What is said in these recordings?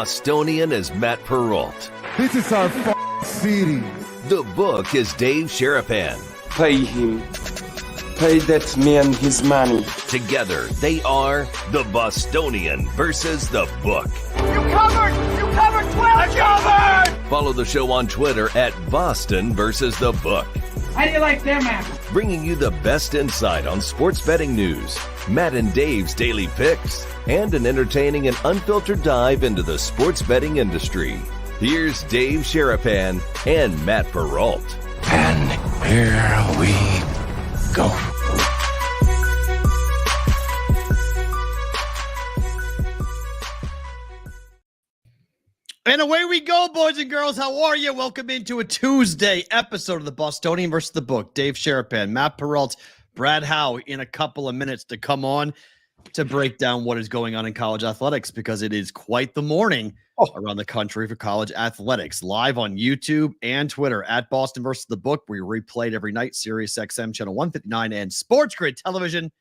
Bostonian is Matt Perrault. This is our city. The book is Dave Sharapan. Pay him. Pay that man his money. Together, they are the Bostonian versus the book. You covered! You covered 12! I covered! Follow the show on Twitter at Boston versus the book. How do you like them apples? Bringing you the best insight on sports betting news, Matt and Dave's daily picks, and an entertaining and unfiltered dive into the sports betting industry. Here's Dave Sharapan and Matt Perrault. And here we go. And away we go, boys and girls. How are you? Welcome into a Tuesday episode of the Bostonian versus the book. Dave Sharapan, Matt Perrault, Brad Howe in a couple of minutes to come on to break down what is going on in college athletics, because it is quite the morning around the country for college athletics. Live on YouTube and Twitter at Boston versus the book. We replayed every night, Sirius XM channel 159 and Sports Grid Television.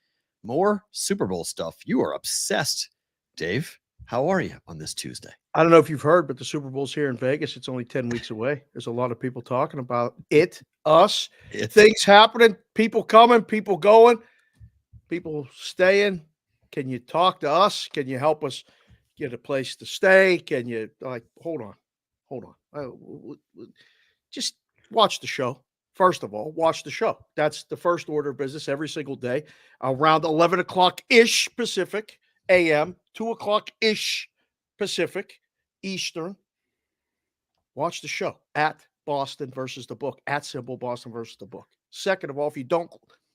More Super Bowl stuff. You are obsessed, Dave. How are you on this Tuesday? I don't know if you've heard, but the Super Bowl's here in Vegas. It's only 10 weeks away. There's a lot of people talking about it, us, things happening, people coming, people going, people staying. Can you talk to us? Can you help us get a place to stay? Can you, hold on. Just watch the show. First of all, watch the show. That's the first order of business every single day. Around 11 o'clock-ish Pacific a.m., 2 o'clock-ish Pacific, Eastern. Watch the show at Boston versus the book, at symbol Boston versus the book. Second of all, if you don't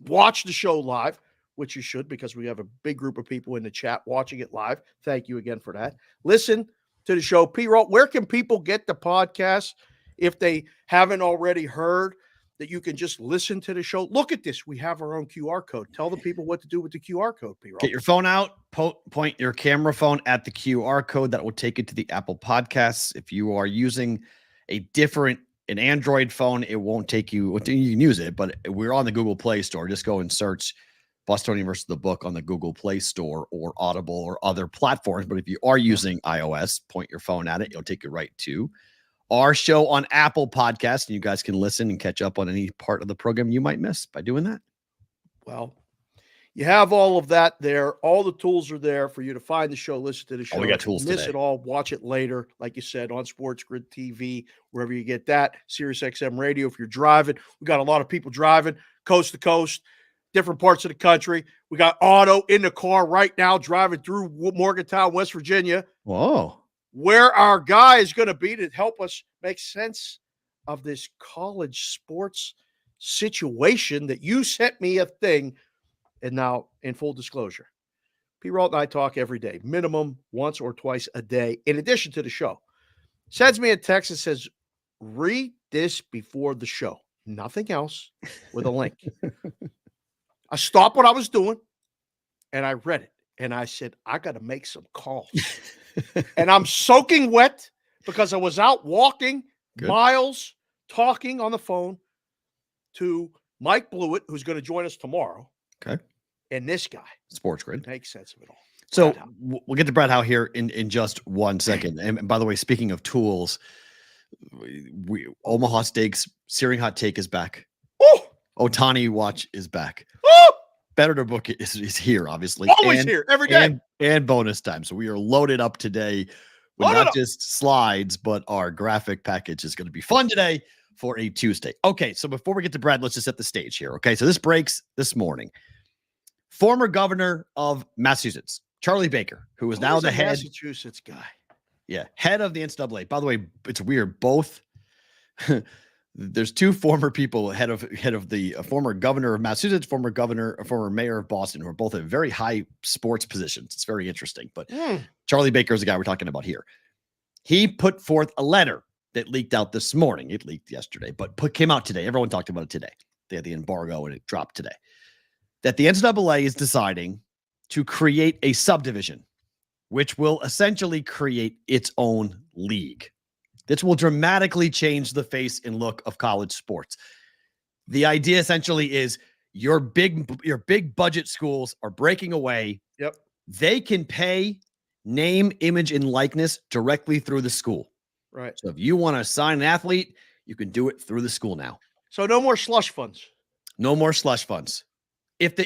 watch the show live, which you should, because we have a big group of people in the chat watching it live. Thank you again for that. Listen to the show. Perrault, where can people get the podcast if they haven't already heard that you can just listen to the show? Look at this. We have our own QR code. Tell the people what to do with the QR code, Perrault. Get your phone out, point your camera phone at the QR code. That will take you to the Apple Podcasts. If you are using an Android phone, it won't take you. You can use it, but we're on the Google Play Store. Just go and search Bostonian versus the book on the Google Play Store or Audible or other platforms. But if you are using iOS, point your phone at it. It'll take you right to our show on Apple Podcasts, and you guys can listen and catch up on any part of the program you might miss by doing that. Well, you have all of that there. All the tools are there for you to find the show, listen to the show. We got tools miss today. It all, watch it later, like you said, on Sports Grid TV, wherever you get that. Sirius XM Radio if you're driving. We got a lot of people driving coast to coast, different parts of the country. We got Otto in the car right now driving through Morgantown, West Virginia. Whoa. Where our guy is going to be to help us make sense of this college sports situation that you sent me a thing. And now, in full disclosure, Perrault and I talk every day, minimum once or twice a day, in addition to the show. Sends me a text that says, read this before the show. Nothing else, with a link. I stopped what I was doing, and I read it. And I said, I got to make some calls. And I'm soaking wet because I was out walking miles, talking on the phone to Mike Blewett, who's going to join us tomorrow. Okay. And this guy. Sports Grid. Makes sense of it all. So we'll get to Brad Howe here in just 1 second. And by the way, speaking of tools, Omaha Steaks Searing Hot Take is back. Oh! Ohtani Watch is back. Oh! Better to Book is here, obviously. Always here, every day. And bonus time. So we are loaded up today with not just slides, but our graphic package is going to be fun today for a Tuesday. Okay, so before we get to Brad, let's just set the stage here. Okay, so this breaks this morning. Former governor of Massachusetts, Charlie Baker, who is now the head. Massachusetts guy. Yeah, head of the NCAA. By the way, it's weird. Both there's two former people head of the former governor of Massachusetts, former mayor of Boston, who are both at very high sports positions. It's very interesting. But Charlie Baker is the guy we're talking about here. He put forth a letter that leaked out this morning. It leaked yesterday, but came out today. Everyone talked about it today. They had the embargo and it dropped today. That the NCAA is deciding to create a subdivision, which will essentially create its own league. This will dramatically change the face and look of college sports. The idea essentially is your big budget schools are breaking away. Yep. They can pay name, image, and likeness directly through the school. Right. So if you want to sign an athlete, you can do it through the school now. So no more slush funds. No more slush funds. If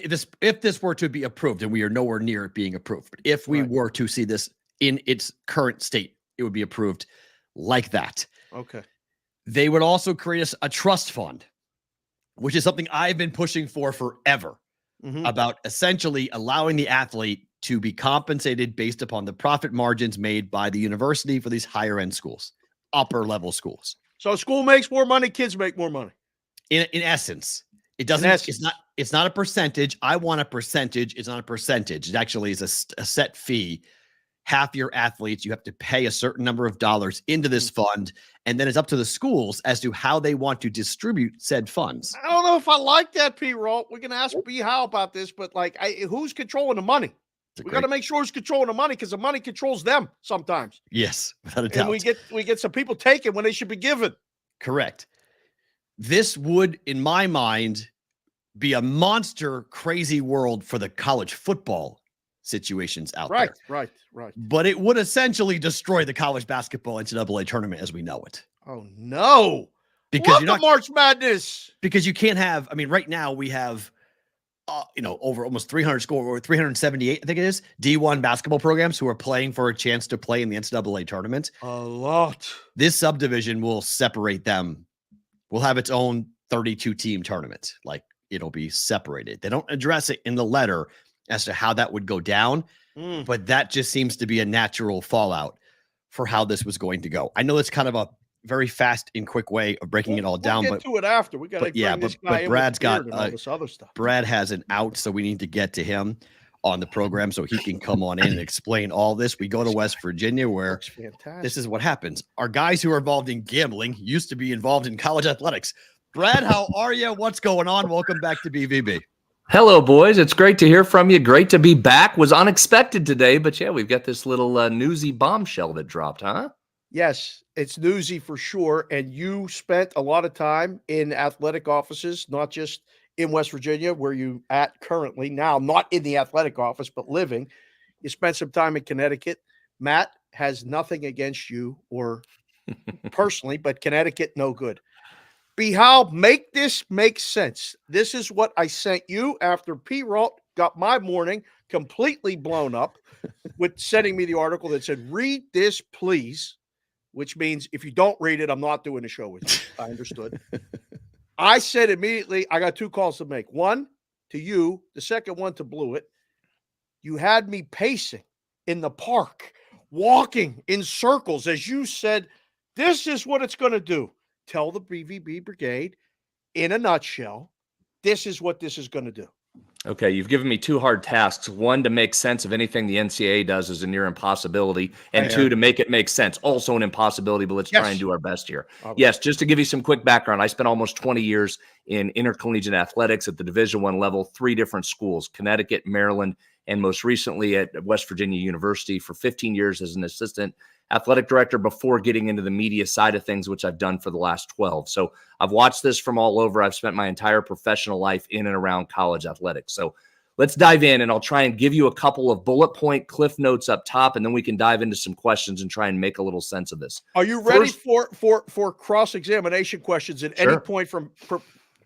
this were to be approved, and we are nowhere near it being approved, but if we were to see this in its current state, it would be approved like that. Okay. They would also create a trust fund, which is something I've been pushing for forever, about essentially allowing the athlete to be compensated based upon the profit margins made by the university for these higher end schools, upper level schools. So school makes more money, kids make more money. In essence, it doesn't. It's not a percentage. I want a percentage. It's not a percentage. It actually is a set fee. Half your athletes, you have to pay a certain number of dollars into this fund, and then it's up to the schools as to how they want to distribute said funds. I don't know if I like that, Perrault. We can ask B. Howe about this, but who's controlling the money? We got to make sure who's controlling the money, because the money controls them sometimes. Yes, without a doubt. And we get some people taken when they should be given. Correct. This would, in my mind, be a monster crazy world for the college football situations out there. Right. But it would essentially destroy the college basketball NCAA tournament as we know it. Oh no! Because you're not March Madness. Because you can't have. I mean, right now we have, over almost 300 or 378, I think it is, D1 basketball programs who are playing for a chance to play in the NCAA tournament. A lot. This subdivision will separate them. Will have its own 32 team tournament. Like, it'll be separated. They don't address it in the letter as to how that would go down, but that just seems to be a natural fallout for how this was going to go. I know it's kind of a very fast and quick way of breaking it all down, but to it after we got to but Brad's got all this other stuff. Brad has an out, so we need to get to him on the program so he can come on in and explain all this. We go to West Virginia, where this is what happens. Our guys who are involved in gambling used to be involved in college athletics. Brad, how are you? What's going on? Welcome back to BvB. Hello, boys. It's great to hear from you. Great to be back. Was unexpected today, but yeah, we've got this little newsy bombshell that dropped, huh? Yes, it's newsy for sure. And you spent a lot of time in athletic offices, not just in West Virginia, where you at currently now, not in the athletic office, but living. You spent some time in Connecticut. Matt has nothing against you or personally, but Connecticut, no good. How make this make sense. This is what I sent you after Perrault got my morning completely blown up with sending me the article that said, read this, please, which means if you don't read it, I'm not doing the show with you. I understood. I said immediately, I got two calls to make. One to you, the second one to Blewett. You had me pacing in the park, walking in circles, as you said, this is what it's going to do. Tell the BvB brigade in a nutshell, this is what this is going to do. Okay, you've given me two hard tasks. One, to make sense of anything the NCAA does is a near impossibility. And two, to make it make sense. Also an impossibility, but let's try and do our best here. Right. Yes, just to give you some quick background, I spent almost 20 years in intercollegiate athletics at the Division I level, 3 different schools, Connecticut, Maryland, and most recently at West Virginia University for 15 years as an assistant athletic director before getting into the media side of things, which I've done for the last 12. So I've watched this from all over. I've spent my entire professional life in and around college athletics. So let's dive in, and I'll try and give you a couple of bullet point cliff notes up top, and then we can dive into some questions and try and make a little sense of this. Are you ready for cross-examination questions at any point from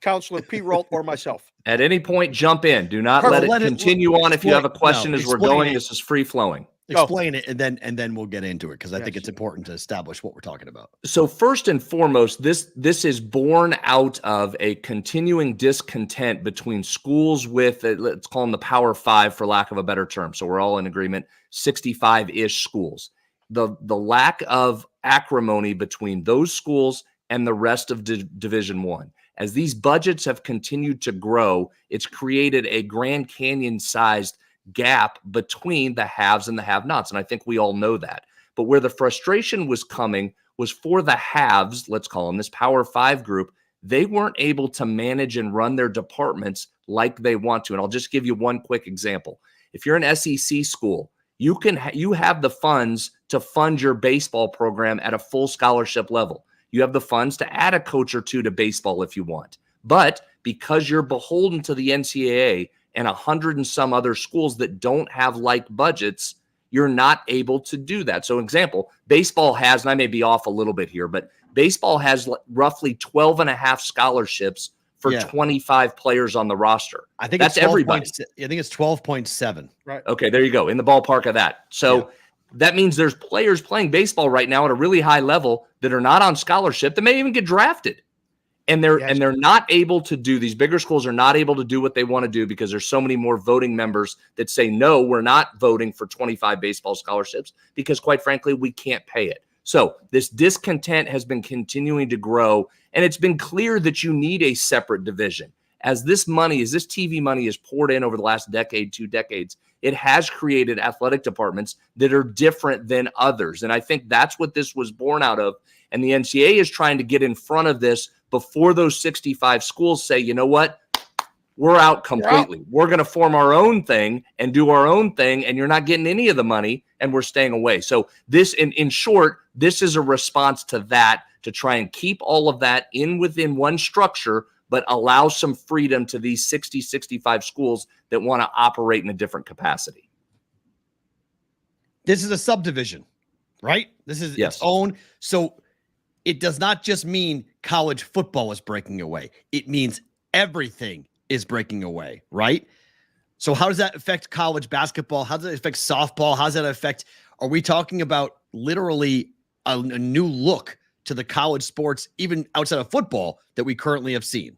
Counselor Perrault or myself? At any point, jump in. Do not let it continue on. If you have a question as we're going, this is free flowing. Explain it, and then we'll get into it, because I think it's important to establish what we're talking about. So first and foremost, this is born out of a continuing discontent between schools with, let's call them the Power Five for lack of a better term. So we're all in agreement, 65-ish schools. The lack of acrimony between those schools and the rest of Division I. As these budgets have continued to grow, it's created a Grand Canyon-sized gap between the haves and the have-nots. And I think we all know that. But where the frustration was coming was for the haves, let's call them this Power Five group, they weren't able to manage and run their departments like they want to. And I'll just give you one quick example. If you're an SEC school, you have the funds to fund your baseball program at a full scholarship level. You have the funds to add a coach or two to baseball if you want. But because you're beholden to the NCAA and 100 and some other schools that don't have like budgets, you're not able to do that. So example, baseball has, and I may be off a little bit here, but baseball has roughly 12 and a half scholarships for 25 players on the roster. I think that's everybody. I think it's 12.7. Right. Okay, there you go. In the ballpark of that. So that means there's players playing baseball right now at a really high level that are not on scholarship that may even get drafted. And they're not able to do, these bigger schools are not able to do what they want to do because there's so many more voting members that say, no, we're not voting for 25 baseball scholarships because quite frankly, we can't pay it. So this discontent has been continuing to grow, and it's been clear that you need a separate division. As this TV money is poured in over the last decade, 2 decades, it has created athletic departments that are different than others. And I think that's what this was born out of. And the NCAA is trying to get in front of this before those 65 schools say, you know what, we're out completely. We're going to form our own thing and do our own thing, and you're not getting any of the money, and we're staying away. So this, in short, this is a response to that, to try and keep all of that within one structure, but allow some freedom to these 60, 65 schools that want to operate in a different capacity. This is a subdivision, right? This is its own. So it does not just mean college football is breaking away. It means everything is breaking away, right? So how does that affect college basketball? How does it affect softball? How does that affect, are we talking about literally a new look to the college sports, even outside of football, that we currently have seen?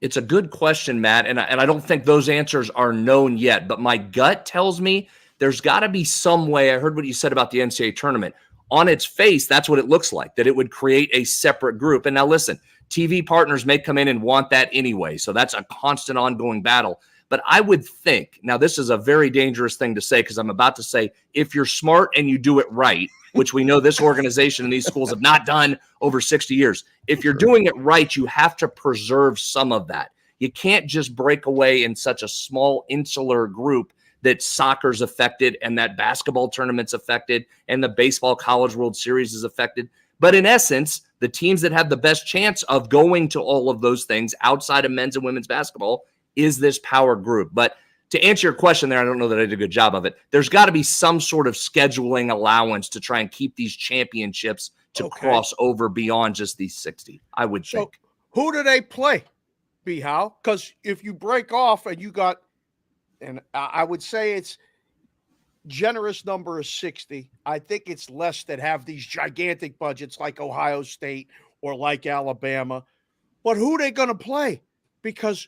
It's a good question, Matt, and I don't think those answers are known yet, but my gut tells me there's got to be some way. I heard what you said about the NCAA tournament. On its face, that's what it looks like, that it would create a separate group. And now listen, TV partners may come in and want that anyway, so that's a constant ongoing battle. But I would think, now this is a very dangerous thing to say because I'm about to say, if you're smart and you do it right, which we know this organization and these schools have not done over 60 years, if you're doing it right, you have to preserve some of that. You can't just break away in such a small insular group that soccer's affected and that basketball tournament's affected and the baseball College World Series is affected. But in essence, the teams that have the best chance of going to all of those things outside of men's and women's basketball is this power group. But to answer your question there, I don't know that I did a good job of it. There's got to be some sort of scheduling allowance to try and keep these championships to cross over beyond just these 60, I would think. Who do they play, Howe? Because if you break off and you got, and I would say it's generous number of 60. I think it's less that have these gigantic budgets like Ohio State or like Alabama. But who are they going to play? Because,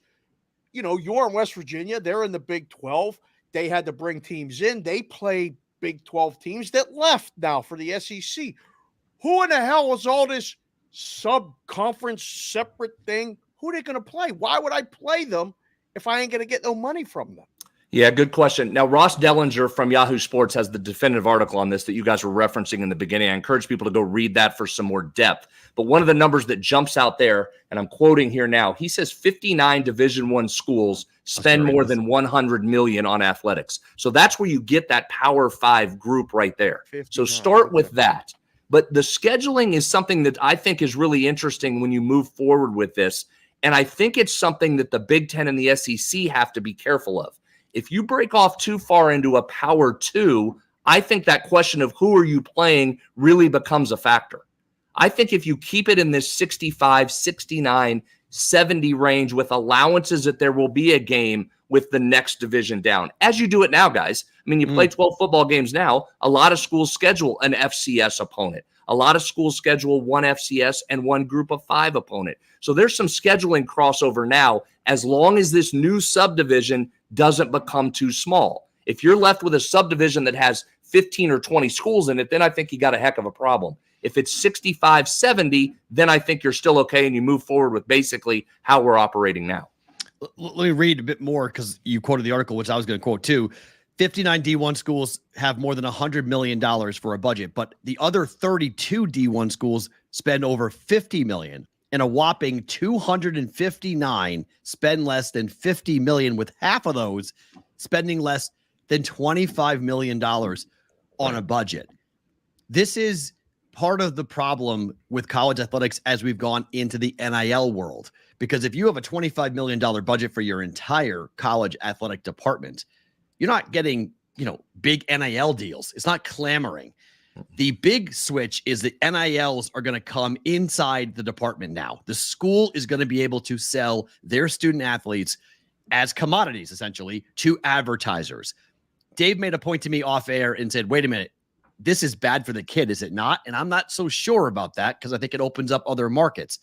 you know, you're in West Virginia. They're in the Big 12. They had to bring teams in. They play Big 12 teams that left now for the SEC. Who in the hell is all this sub-conference separate thing? Who are they going to play? Why would I play them if I ain't going to get no money from them? Yeah, good question. Now, Ross Dellinger from Yahoo Sports has the definitive article on this that you guys were referencing in the beginning. I encourage people to go read that for some more depth. But one of the numbers that jumps out there, and I'm quoting here now, he says 59 Division I schools spend more than $100 million on athletics. So that's where you get that Power 5 group right there. 59. So start with that. But the scheduling is something that I think is really interesting when you move forward with this. And I think it's something that the Big Ten and the SEC have to be careful of. If you break off too far into a Power 2, I think that question of who are you playing really becomes a factor. I think if you keep it in this 65, 69, 70 range with allowances that there will be a game with the next division down, as you do it now, guys. I mean, you play 12 football games now. A lot of schools schedule an FCS opponent. A lot of schools schedule one FCS and one group of 5 opponent. So there's some scheduling crossover now, as long as this new subdivision doesn't become too small. If you're left with a subdivision that has 15 or 20 schools in it, then I think you got a heck of a problem. If it's 65, 70, then I think you're still okay and you move forward with basically how we're operating now. Let me read a bit more because you quoted the article, which I was going to quote too. 59 D1 schools have more than $100 million for a budget, but the other 32 D1 schools spend over $50 million, and a whopping 259 spend less than $50 million, with half of those spending less than $25 million on a budget. This is part of the problem with college athletics as we've gone into the NIL world, because if you have a $25 million budget for your entire college athletic department, you're not getting big NIL deals. It's not clamoring. The big switch is that NILs are going to come inside the department now. The school is going to be able to sell their student athletes as commodities, essentially, to advertisers. Dave made a point to me off air and said, wait a minute, this is bad for the kid, is it not? And I'm not so sure about that because I think it opens up other markets.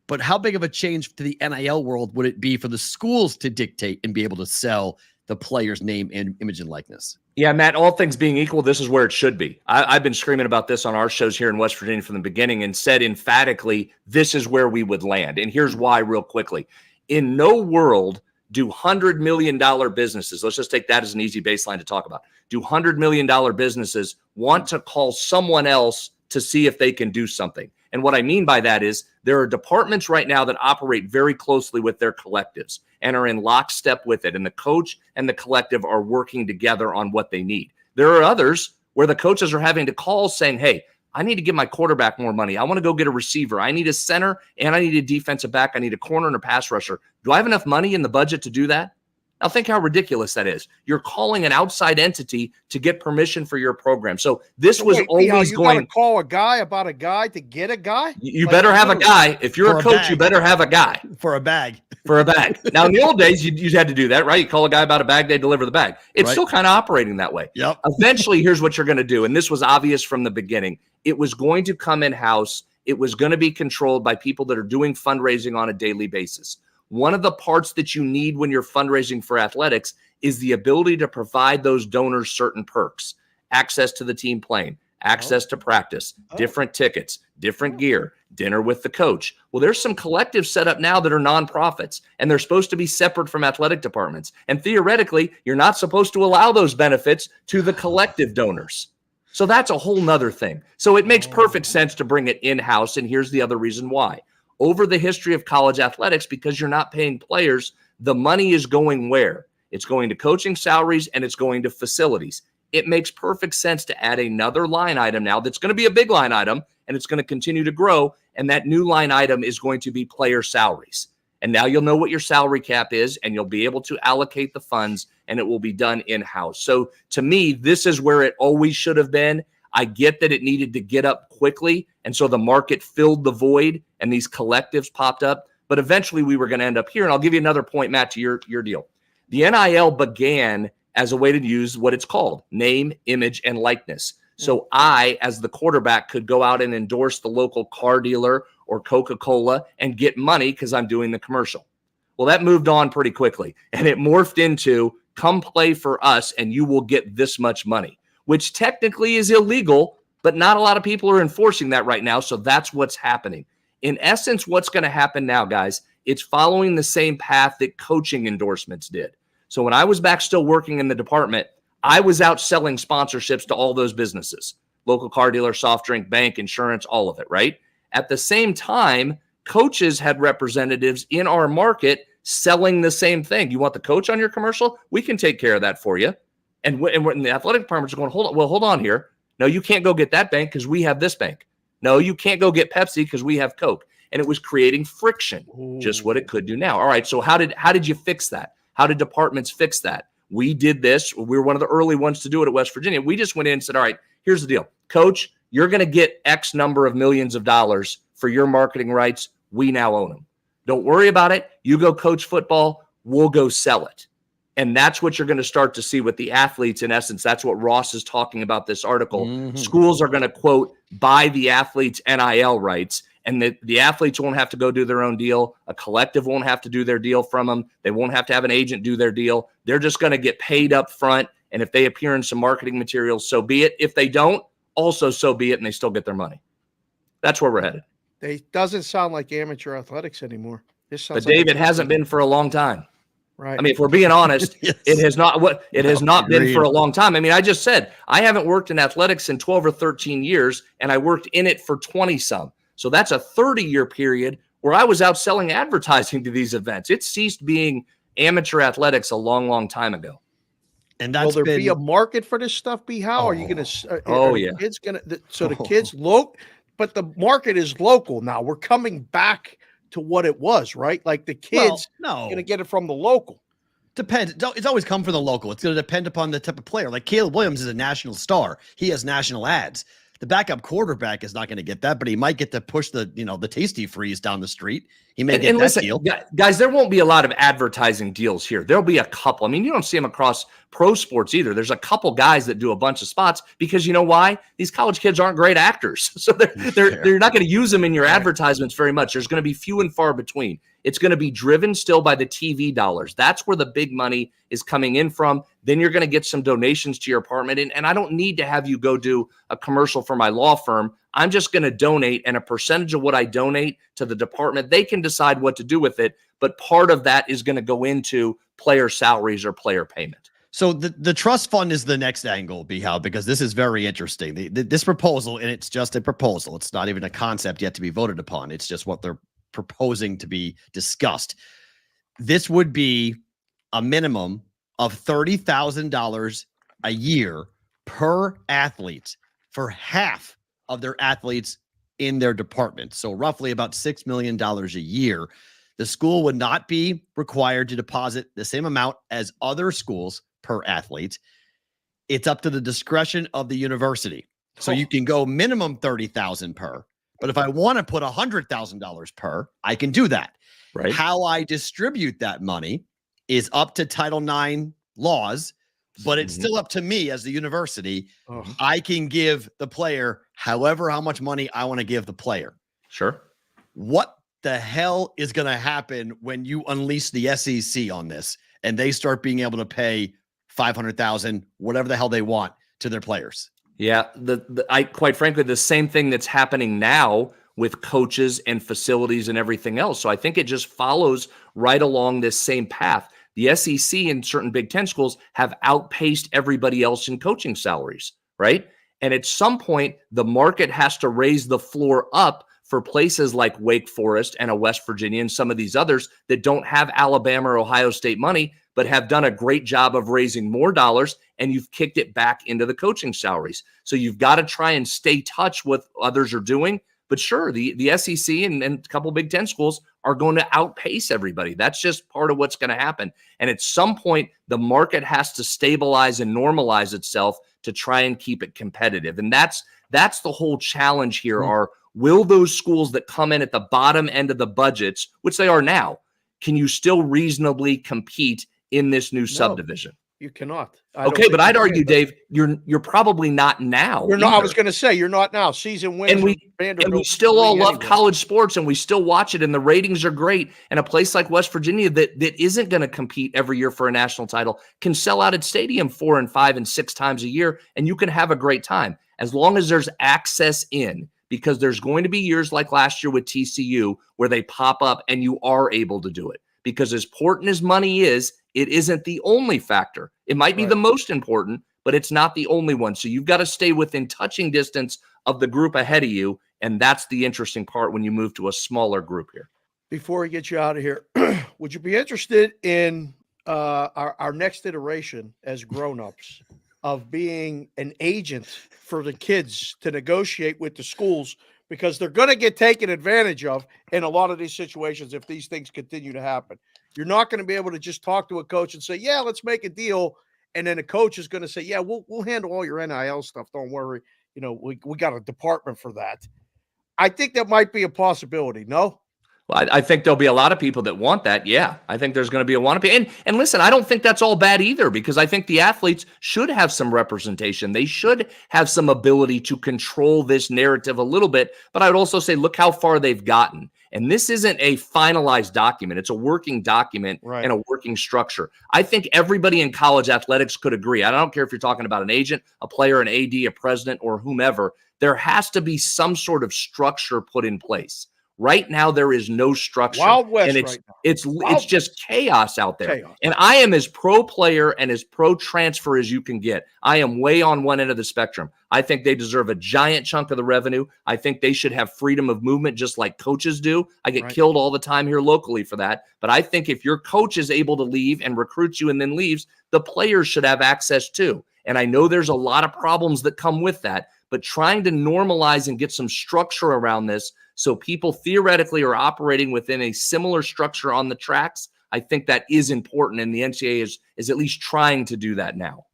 But how big of a change to the NIL world would it be for the schools to dictate and be able to sell the player's name and image and likeness? Yeah, Matt, all things being equal, this is where it should be. I've been screaming about this on our shows here in West Virginia from the beginning and said emphatically, this is where we would land. And here's why real quickly. In no world do $100 million businesses, let's just take that as an easy baseline to talk about, do $100 million businesses want to call someone else to see if they can do something? And what I mean by that is there are departments right now that operate very closely with their collectives and are in lockstep with it. And the coach and the collective are working together on what they need. There are others where the coaches are having to call saying, hey, I need to give my quarterback more money. I want to go get a receiver. I need a center and I need a defensive back. I need a corner and a pass rusher. Do I have enough money in the budget to do that? Now think how ridiculous that is. You're calling an outside entity to get permission for your program. So this was always going to call a guy about a guy to get a guy. You better have a guy. If you're a coach, you better have a guy for a bag. For a bag. Now in the old days, you had to do that, right? You call a guy about a bag, they deliver the bag. It's still kind of operating that way. Yep. Eventually, here's what you're going to do, and this was obvious from the beginning. It was going to come in-house. It was going to be controlled by people that are doing fundraising on a daily basis. One of the parts that you need when you're fundraising for athletics is the ability to provide those donors certain perks, access to the team plane, access to practice, different tickets, different gear, dinner with the coach. Well, there's some collectives set up now that are nonprofits, and they're supposed to be separate from athletic departments. And theoretically, you're not supposed to allow those benefits to the collective donors. So that's a whole nother thing. So it makes perfect sense to bring it in-house, and here's the other reason why. Over the history of college athletics, because you're not paying players, the money is going where? It's going to coaching salaries and it's going to facilities. It makes perfect sense to add another line item now that's going to be a big line item and it's going to continue to grow. And that new line item is going to be player salaries. And now you'll know what your salary cap is and you'll be able to allocate the funds and it will be done in-house. So to me, this is where it always should have been. I get that it needed to get up quickly, and so the market filled the void, and these collectives popped up. But eventually, we were going to end up here. And I'll give you another point, Matt, to your deal. The NIL began as a way to use what it's called, name, image, and likeness. So I, as the quarterback, could go out and endorse the local car dealer or Coca-Cola and get money because I'm doing the commercial. Well, that moved on pretty quickly, and it morphed into come play for us, and you will get this much money, which technically is illegal, but not a lot of people are enforcing that right now. So that's what's happening. In essence, what's going to happen now, guys, it's following the same path that coaching endorsements did. So when I was back still working in the department, I was out selling sponsorships to all those businesses, local car dealer, soft drink, bank, insurance, all of it, right? At the same time, coaches had representatives in our market selling the same thing. You want the coach on your commercial? We can take care of that for you. And when the athletic departments are going, hold on here. No, you can't go get that bank because we have this bank. No, you can't go get Pepsi because we have Coke. And it was creating friction, just what it could do now. All right, so how did you fix that? How did departments fix that? We did this. We were one of the early ones to do it at West Virginia. We just went in and said, all right, here's the deal. Coach, you're going to get X number of millions of dollars for your marketing rights. We now own them. Don't worry about it. You go coach football. We'll go sell it. And that's what you're going to start to see with the athletes. In essence, that's what Ross is talking about this article. Mm-hmm. Schools are going to, quote, buy the athletes' NIL rights, and the athletes won't have to go do their own deal. A collective won't have to do their deal from them. They won't have to have an agent do their deal. They're just going to get paid up front. And if they appear in some marketing materials, so be it. If they don't, also so be it, and they still get their money. That's where we're headed. It doesn't sound like amateur athletics anymore. But Dave, it hasn't been for a long time. Right. I mean, if we're being honest, yes. It has not been for a long time. I mean, I just said I haven't worked in athletics in 12 or 13 years, and I worked in it for 20 some. So that's a 30-year period where I was out selling advertising to these events. It ceased being amateur athletics a long, long time ago. And that's will there be a market for this stuff? How are you going to? Yeah. It's going to. So the kids but the market is local now. We're coming back to what it was, right? Like the kids going to get it from the local. Depends. It's always come from the local. It's going to depend upon the type of player. Like Caleb Williams is a national star. He has national ads. The backup quarterback is not going to get that, but he might get to push the Tasty Freeze down the street. He may get that listen, deal. Guys, there won't be a lot of advertising deals here. There'll be a couple. I mean, you don't see them across pro sports either. There's a couple guys that do a bunch of spots because you know why? These college kids aren't great actors. So they're not going to use them in your advertisements very much. There's going to be few and far between. It's going to be driven still by the TV dollars. That's where the big money is coming in from. Then you're going to get some donations to your apartment. And I don't need to have you go do a commercial for my law firm. I'm just going to donate, and a percentage of what I donate to the department, they can decide what to do with it. But part of that is going to go into player salaries or player payment. So the trust fund is the next angle, Howe, because this is very interesting. This proposal, and it's just a proposal. It's not even a concept yet to be voted upon. It's just what they're proposing to be discussed. This would be a minimum of $30,000 a year per athlete for half of their athletes in their department. So roughly about $6 million a year. The school would not be required to deposit the same amount as other schools per athlete. It's up to the discretion of the university. So you can go minimum $30,000 per, but if I want to put $100,000 per, I can do that. Right. How I distribute that money is up to Title IX laws, but it's still up to me as the university. I can give the player how much money I want to give the player. Sure. What the hell is going to happen when you unleash the SEC on this and they start being able to pay $500,000, whatever the hell they want, to their players? Yeah, I quite frankly, the same thing that's happening now with coaches and facilities and everything else. So I think it just follows right along this same path. The SEC and certain Big Ten schools have outpaced everybody else in coaching salaries, right? And at some point, the market has to raise the floor up for places like Wake Forest and a West Virginia and some of these others that don't have Alabama or Ohio State money, but have done a great job of raising more dollars, and you've kicked it back into the coaching salaries. So you've got to try and stay touch with what others are doing. But sure, the SEC and a couple Big Ten schools are going to outpace everybody. That's just part of what's going to happen. And at some point, the market has to stabilize and normalize itself to try and keep it competitive. And that's the whole challenge here are, will those schools that come in at the bottom end of the budgets, which they are now, can you still reasonably compete in this new subdivision? You cannot. Okay, but I'd argue, Dave, you're probably not now. You're not. I was going to say you're not now. Season wins, and we still all love college sports, and we still watch it, and the ratings are great. And a place like West Virginia that isn't going to compete every year for a national title can sell out its stadium 4 and 5 and 6 times a year, and you can have a great time as long as there's access in. Because there's going to be years like last year with TCU where they pop up and you are able to do it. Because as important as money is, it isn't the only factor. It might be the most important, but it's not the only one. So you've got to stay within touching distance of the group ahead of you. And that's the interesting part when you move to a smaller group here. Before we get you out of here, would you be interested in our next iteration as grown-ups of being an agent for the kids to negotiate with the schools, because they're going to get taken advantage of in a lot of these situations if these things continue to happen? You're not going to be able to just talk to a coach and say, yeah, let's make a deal. And then a coach is going to say, yeah, we'll handle all your NIL stuff. Don't worry. You know, we got a department for that. I think that might be a possibility. No? Well, I think there'll be a lot of people that want that. Yeah, I think there's going to be a lot of people. And listen, I don't think that's all bad either, because I think the athletes should have some representation. They should have some ability to control this narrative a little bit. But I would also say, look how far they've gotten. And this isn't a finalized document. It's a working document and a working structure. I think everybody in college athletics could agree. I don't care if you're talking about an agent, a player, an AD, a president, or whomever. There has to be some sort of structure put in place. Right now, there is no structure. Wild West, and right now. It's just chaos out there. And I am as pro player and as pro transfer as you can get. I am way on one end of the spectrum. I think they deserve a giant chunk of the revenue. I think they should have freedom of movement just like coaches do. I get killed all the time here locally for that. But I think if your coach is able to leave and recruits you and then leaves, the players should have access too. And I know there's a lot of problems that come with that, but trying to normalize and get some structure around this so people theoretically are operating within a similar structure on the tracks, I think that is important, and the NCAA is at least trying to do that now.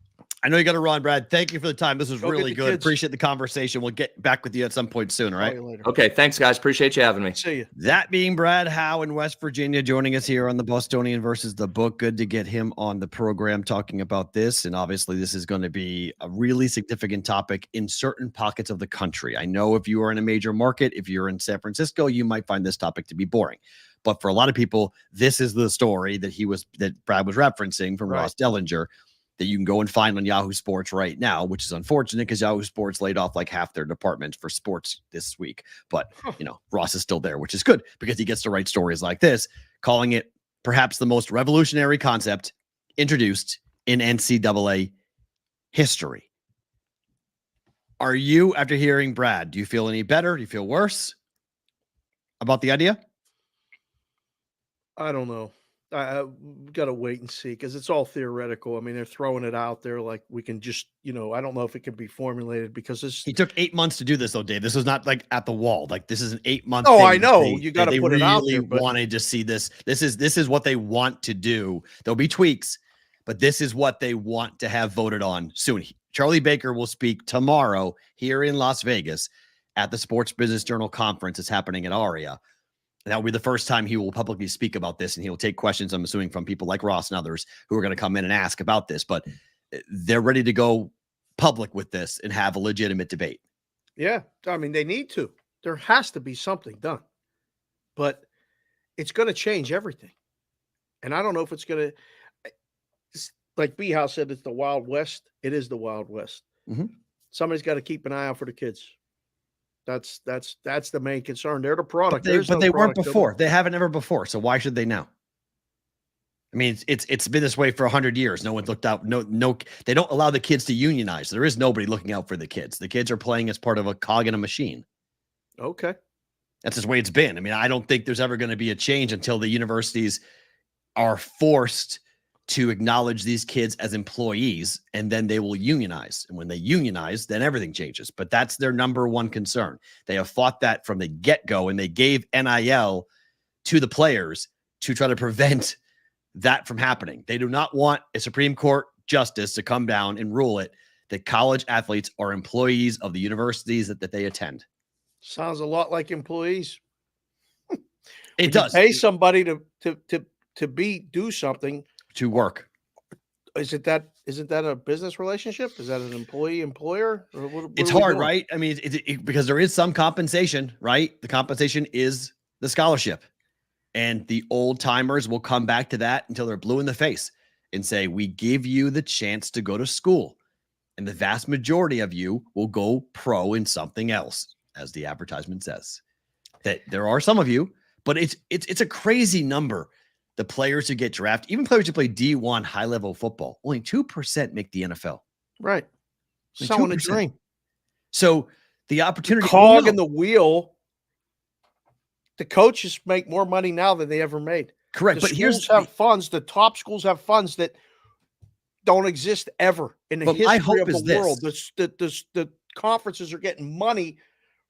I know you got to run, Brad. Thank you for the time. This was really good. Kids. Appreciate the conversation. We'll get back with you at some point soon, all right? Okay, thanks, guys. Appreciate you having me. See you. That being Brad Howe in West Virginia, joining us here on the Bostonian versus the book. Good to get him on the program talking about this. And obviously, this is going to be a really significant topic in certain pockets of the country. I know if you are in a major market, if you're in San Francisco, you might find this topic to be boring. But for a lot of people, this is the story that Brad was referencing from Ross Dellinger, that you can go and find on Yahoo Sports right now, which is unfortunate because Yahoo Sports laid off like half their department for sports this week. But, Ross is still there, which is good because he gets to write stories like this, calling it perhaps the most revolutionary concept introduced in NCAA history. Are you, after hearing Brad, do you feel any better? Do you feel worse about the idea? I don't know. I got to wait and see because it's all theoretical. I mean, they're throwing it out there like we can just, I don't know if it can be formulated because he took 8 months to do this, though, Dave. This was not like at the wall. Like this is an 8-month. Oh, I know. You got to put it out there. But wanted to see this. This is what they want to do. There'll be tweaks, but this is what they want to have voted on soon. Charlie Baker will speak tomorrow here in Las Vegas at the Sports Business Journal conference. It's happening at ARIA. And that will be the first time he will publicly speak about this, and he'll take questions, I'm assuming, from people like Ross and others who are going to come in and ask about this. But they're ready to go public with this and have a legitimate debate. Yeah. I mean, they need to. There has to be something done. But it's going to change everything. And I don't know if it's going to, like B House said, it's the Wild West. It is the Wild West. Mm-hmm. Somebody's got to keep an eye out for the kids. That's the main concern. They're the product. But they weren't before. They haven't ever before. So why should they now? I mean, it's been this way for 100 years. No one's looked out. No, they don't allow the kids to unionize. There is nobody looking out for the kids. The kids are playing as part of a cog in a machine. Okay. That's just the way it's been. I mean, I don't think there's ever going to be a change until the universities are forced to acknowledge these kids as employees, and then they will unionize. And when they unionize, then everything changes. But that's their number one concern. They have fought that from the get-go, and they gave NIL to the players to try to prevent that from happening. They do not want a Supreme Court justice to come down and rule it that college athletes are employees of the universities that they attend. Sounds a lot like employees. It does. Pay somebody to do something. To work. Isn't that a business relationship? Is that an employer? It's hard, right? I mean, because there is some compensation, right? The compensation is the scholarship, and the old timers will come back to that until they're blue in the face and say, we give you the chance to go to school. And the vast majority of you will go pro in something else, as the advertisement says. That there are some of you, but it's a crazy number. The players who get drafted, even players who play D1 high-level football, only 2% make the NFL. Right. Selling a dream. So the opportunity. The cog in the wheel, the coaches make more money now than they ever made. Correct. But here's funds. The top schools have funds that don't exist ever in the history of the world. The conferences are getting money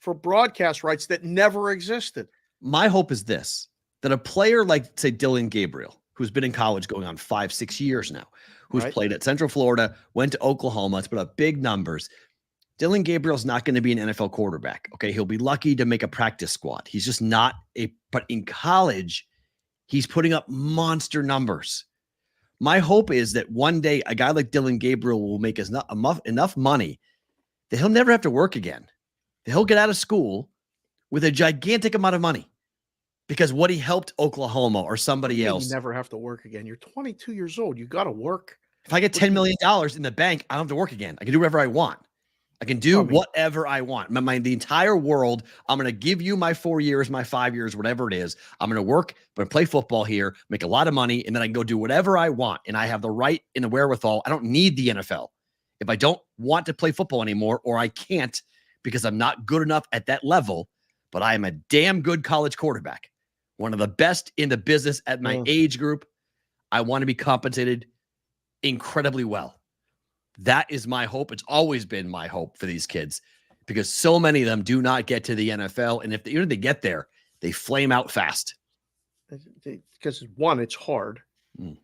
for broadcast rights that never existed. My hope is this. That a player like, say, Dylan Gabriel, who's been in college going on 5-6 years now, who's played at Central Florida, went to Oklahoma, it's put up big numbers. Dylan Gabriel's not going to be an NFL quarterback. Okay. He'll be lucky to make a practice squad. He's just not but in college, he's putting up monster numbers. My hope is that one day a guy like Dylan Gabriel will make enough money that he'll never have to work again. That he'll get out of school with a gigantic amount of money. Because what he helped Oklahoma or somebody else. You never have to work again. You're 22 years old. You got to work. If I get $10 million in the bank, I don't have to work again. I can do whatever I want. I can do whatever I want. The entire world, I'm going to give you my 4 years, my 5 years, whatever it is. I'm going to work, I'm going to play football here, make a lot of money, and then I can go do whatever I want. And I have the right and the wherewithal. I don't need the NFL. If I don't want to play football anymore, or I can't because I'm not good enough at that level, but I am a damn good college quarterback. One of the best in the business at my age group. I want to be compensated incredibly well. That is my hope. It's always been my hope for these kids because so many of them do not get to the NFL. And even if they get there, they flame out fast. because one, it's hard. Mm.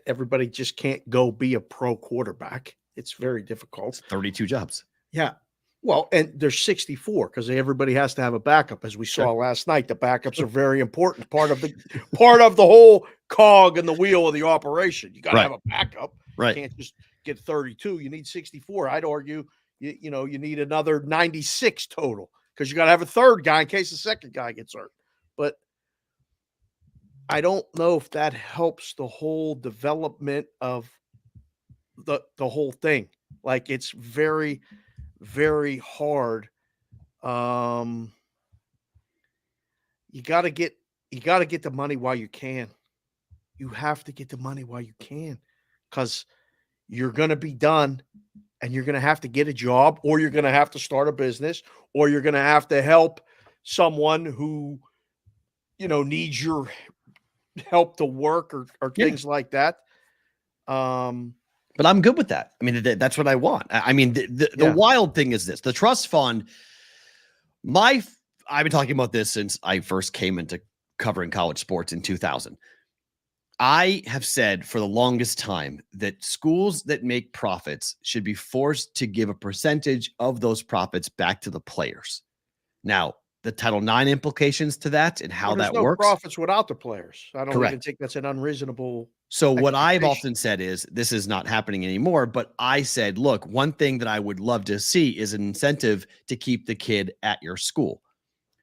Everybody just can't go be a pro quarterback. It's very difficult. It's 32 jobs. Yeah. Well, and there's 64 because everybody has to have a backup, as we saw last night. The backups are very important. Part of the whole cog in the wheel of the operation. You got to have a backup. Right. You can't just get 32. You need 64. I'd argue you need another 96 total because you got to have a third guy in case the second guy gets hurt. But I don't know if that helps the whole development of the whole thing. Like, it's very, very hard. You got to get the money while you can. You have to get the money while you can, because you're going to be done and you're going to have to get a job, or you're going to have to start a business, or you're going to have to help someone who, needs your help to work or things like that. But I'm good with that. I mean, that's what I want. I mean, the wild thing is this: the trust fund. I've been talking about this since I first came into covering college sports in 2000. I have said for the longest time that schools that make profits should be forced to give a percentage of those profits back to the players. Now, the Title IX implications to that and how that works. Profits without the players. I don't even think that's an unreasonable. So what I've often said is this is not happening anymore. But I said, look, one thing that I would love to see is an incentive to keep the kid at your school.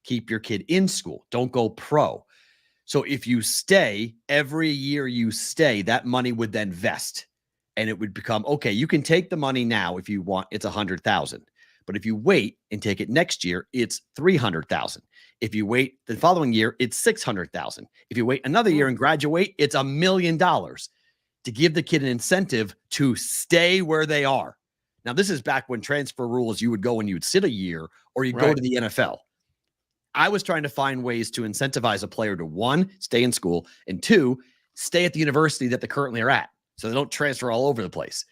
Keep your kid in school. Don't go pro. So if you stay, every year you stay, that money would then vest. And it would become, okay, you can take the money now if you want, it's $100,000. But if you wait and take it next year, it's $300,000. If you wait the following year, it's $600,000. If you wait another year and graduate, it's $1 million to give the kid an incentive to stay where they are. Now, this is back when transfer rules, you would go and you'd sit a year or you'd go to the NFL. I was trying to find ways to incentivize a player to, one, stay in school, and two, stay at the university that they currently are at so they don't transfer all over the place.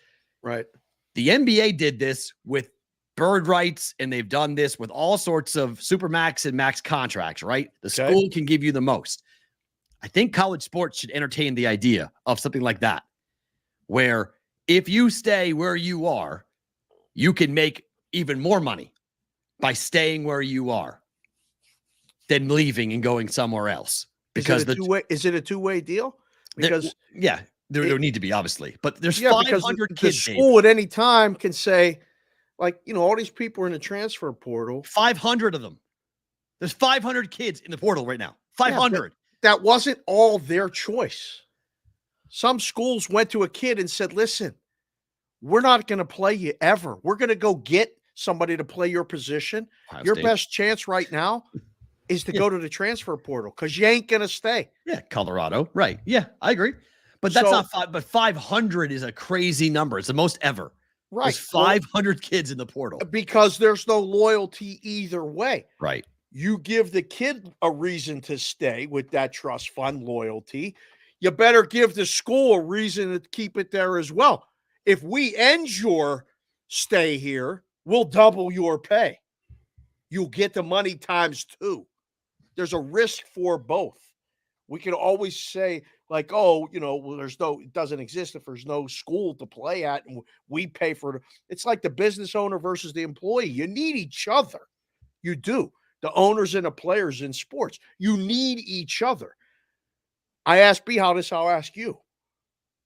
Right. The NBA did this with bird rights, and they've done this with all sorts of supermax and max contracts, right? The school can give you the most. I think college sports should entertain the idea of something like that, where if you stay where you are, you can make even more money by staying where you are than leaving and going somewhere else. Because is it a two-way deal? Because there need to be, obviously, but there's 500 kids. The school at any time can say, like, all these people are in the transfer portal. 500 of them. There's 500 kids in the portal right now. 500. That wasn't all their choice. Some schools went to a kid and said, listen, we're not going to play you ever. We're going to go get somebody to play your position. Ohio Your State. best chance right now is to go to the transfer portal because you ain't going to stay. Yeah, Colorado. Right. Yeah, I agree. But that's not five. But 500 is a crazy number. It's the most ever. Right. There's 500 kids in the portal. Because there's no loyalty either way. Right. You give the kid a reason to stay with that trust fund loyalty. You better give the school a reason to keep it there as well. If we end your stay here, we'll double your pay. You'll get the money times 2. There's a risk for both. We can always say, like, well, it doesn't exist if there's no school to play at and we pay for it. It's like the business owner versus the employee. You need each other. You do. The owners and the players in sports. You need each other. I asked B how this, I'll ask you.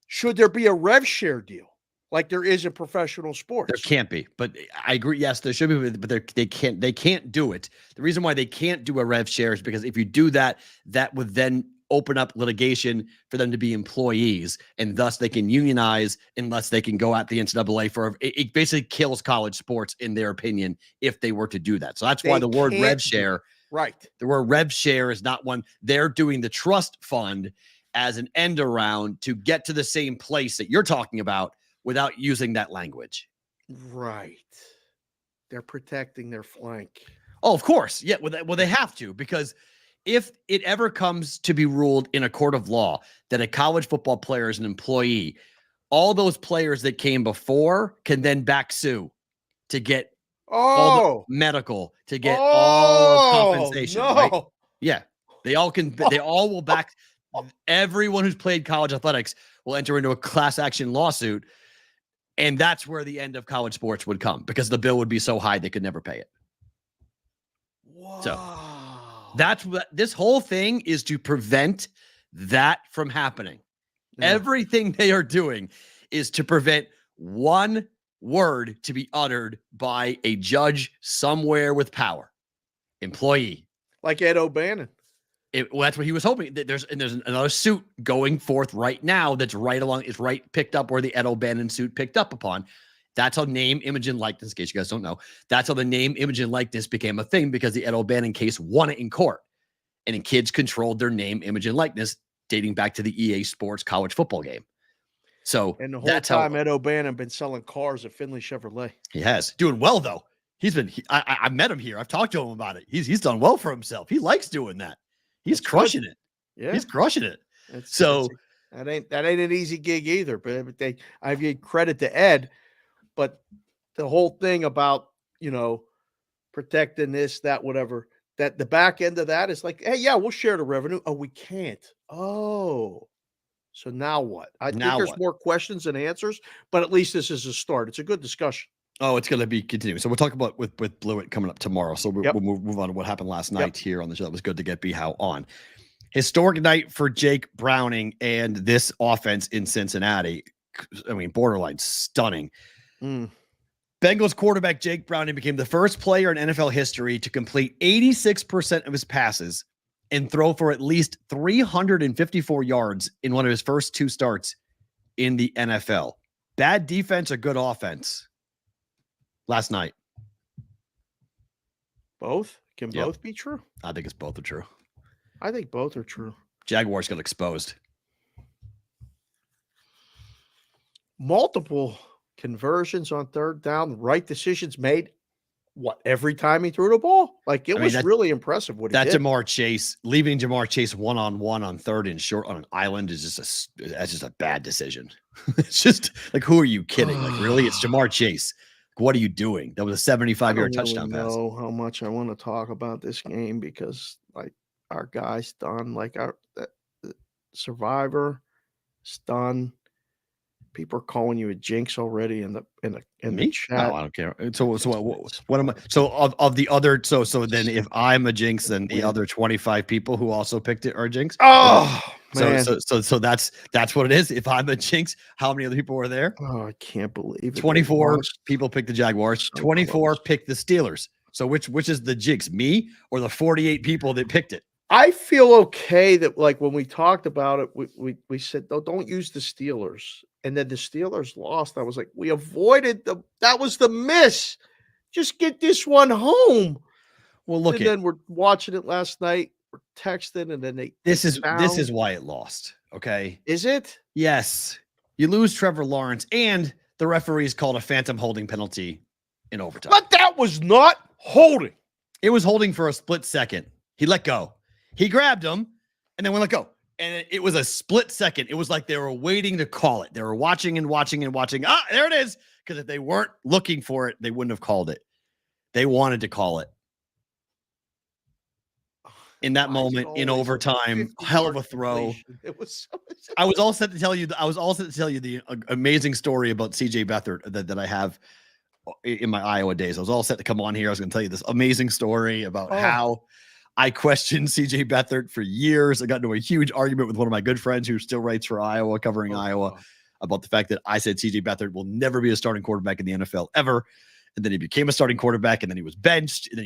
Should there be a rev share deal like there is in professional sports? There can't be, but I agree. Yes, there should be, but they can't do it. The reason why they can't do a rev share is because if you do that, that would then open up litigation for them to be employees, and thus they can unionize unless they can go at the NCAA for it basically kills college sports in their opinion if they were to do that. So that's why the word rev share, right? The word rev share is not one. They're doing the trust fund as an end around to get to the same place that you're talking about without using that language. Right. They're protecting their flank. Oh, of course. Yeah. Well, they have to, because if it ever comes to be ruled in a court of law that a college football player is an employee, all those players that came before can then back sue to get all the medical, to get all of compensation. No. Right? Yeah. They all will back. Everyone who's played college athletics will enter into a class action lawsuit. And that's where the end of college sports would come because the bill would be so high they could never pay it. Wow. So that's what this whole thing is, to prevent that from happening. Yeah. Everything they are doing is to prevent one word to be uttered by a judge somewhere with power. Employee. Like Ed O'Bannon. Well, that's what he was hoping. There's another suit going forth right now that's picked up where the Ed O'Bannon suit picked up upon. That's how name, image, and likeness, in case you guys don't know, that's how the name, image, and likeness became a thing, because the Ed O'Bannon case won it in court. And kids controlled their name, image, and likeness dating back to the EA Sports college football game. So and the whole time Ed O'Bannon been selling cars at Findlay Chevrolet. He has. Doing well, though. I met him here. I've talked to him about it. He's done well for himself. He likes doing that. He's crushing it. Yeah. He's crushing it. That ain't an easy gig either, but I give credit to Ed, but the whole thing about, protecting this, that, whatever, that the back end of that is like, hey, yeah, we'll share the revenue. Oh, we can't. Oh, so now what? I think there's more questions than answers, but at least this is a start. It's a good discussion. Oh, it's going to be continuing. So we'll talk about with Blewett coming up tomorrow. So we'll move on to what happened last night here on the show. That was good to get Howe on. Historic night for Jake Browning and this offense in Cincinnati. I mean, borderline stunning. Bengals quarterback Jake Browning became the first player in NFL history to complete 86% of his passes and throw for at least 354 yards in one of his first two starts in the NFL. Bad defense or good offense? Last night. Both? Can both be true? I think it's both are true. I think both are true. Jaguars got exposed. Multiple conversions on third down, right decisions made. What, every time he threw the ball? Like, it was really impressive what he did. That's Jamar Chase. Leaving Jamar Chase one-on-one on third and short on an island is just a bad decision. It's just like, who are you kidding? Like, really? It's Jamar Chase. What are you doing? That was a 75-yard touchdown pass. I don't know how much I want to talk about this game because, like, our guy's done. Like, our Survivor is done. People are calling you a jinx already in the chat. Oh, I don't care. So what am I? So of the other, so then if I'm a jinx, then the other 25 people who also picked it are jinx. Oh man. So that's what it is. If I'm a jinx, how many other people were there? Oh, I can't believe it. 24 people picked the Jaguars. 24 picked the Steelers. So which is the jinx, me or the 48 people that picked it? I feel okay that, like, when we talked about it, we said, no, don't use the Steelers. And then the Steelers lost. I was like, we avoided that was the miss. Just get this one home. Well, look, and then we're watching it last night. We're texting, and then this is why it lost. Okay. Is it? Yes. You lose Trevor Lawrence, and the referees called a phantom holding penalty in overtime. But that was not holding. It was holding for a split second. He let go. He grabbed him and then went let go. And it was a split second. It was like they were waiting to call it. They were watching and watching and watching. Ah, there it is. Because if they weren't looking for it, they wouldn't have called it. They wanted to call it. In that moment, in overtime, hell of a throw. It was. I was all set to tell you. The amazing story about CJ Beathard that I have in my Iowa days. I was all set to come on here. I was going to tell you this amazing story about how I questioned CJ Beathard for years. I got into a huge argument with one of my good friends who still writes for Iowa, covering Iowa, about the fact that I said CJ Beathard will never be a starting quarterback in the NFL ever. And then he became a starting quarterback, and then he was benched, and then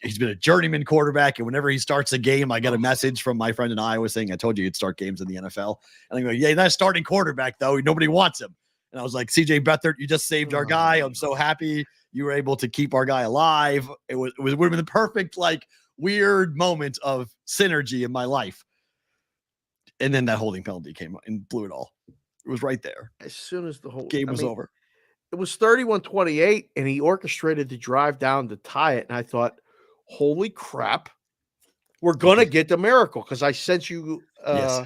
he's been a journeyman quarterback. And whenever he starts a game, I get a message from my friend in Iowa saying, I told you he'd start games in the NFL. And I go, yeah, that's starting quarterback, though. Nobody wants him. And I was like, CJ Beathard, you just saved our guy. I'm so happy you were able to keep our guy alive. It would have been the perfect, like, weird moment of synergy in my life. And then that holding penalty came and blew it all. It was right there. As soon as the whole game was over. It was 31-28, and he orchestrated the drive down to tie it. And I thought, holy crap, we're going to get the miracle. Because I sent you a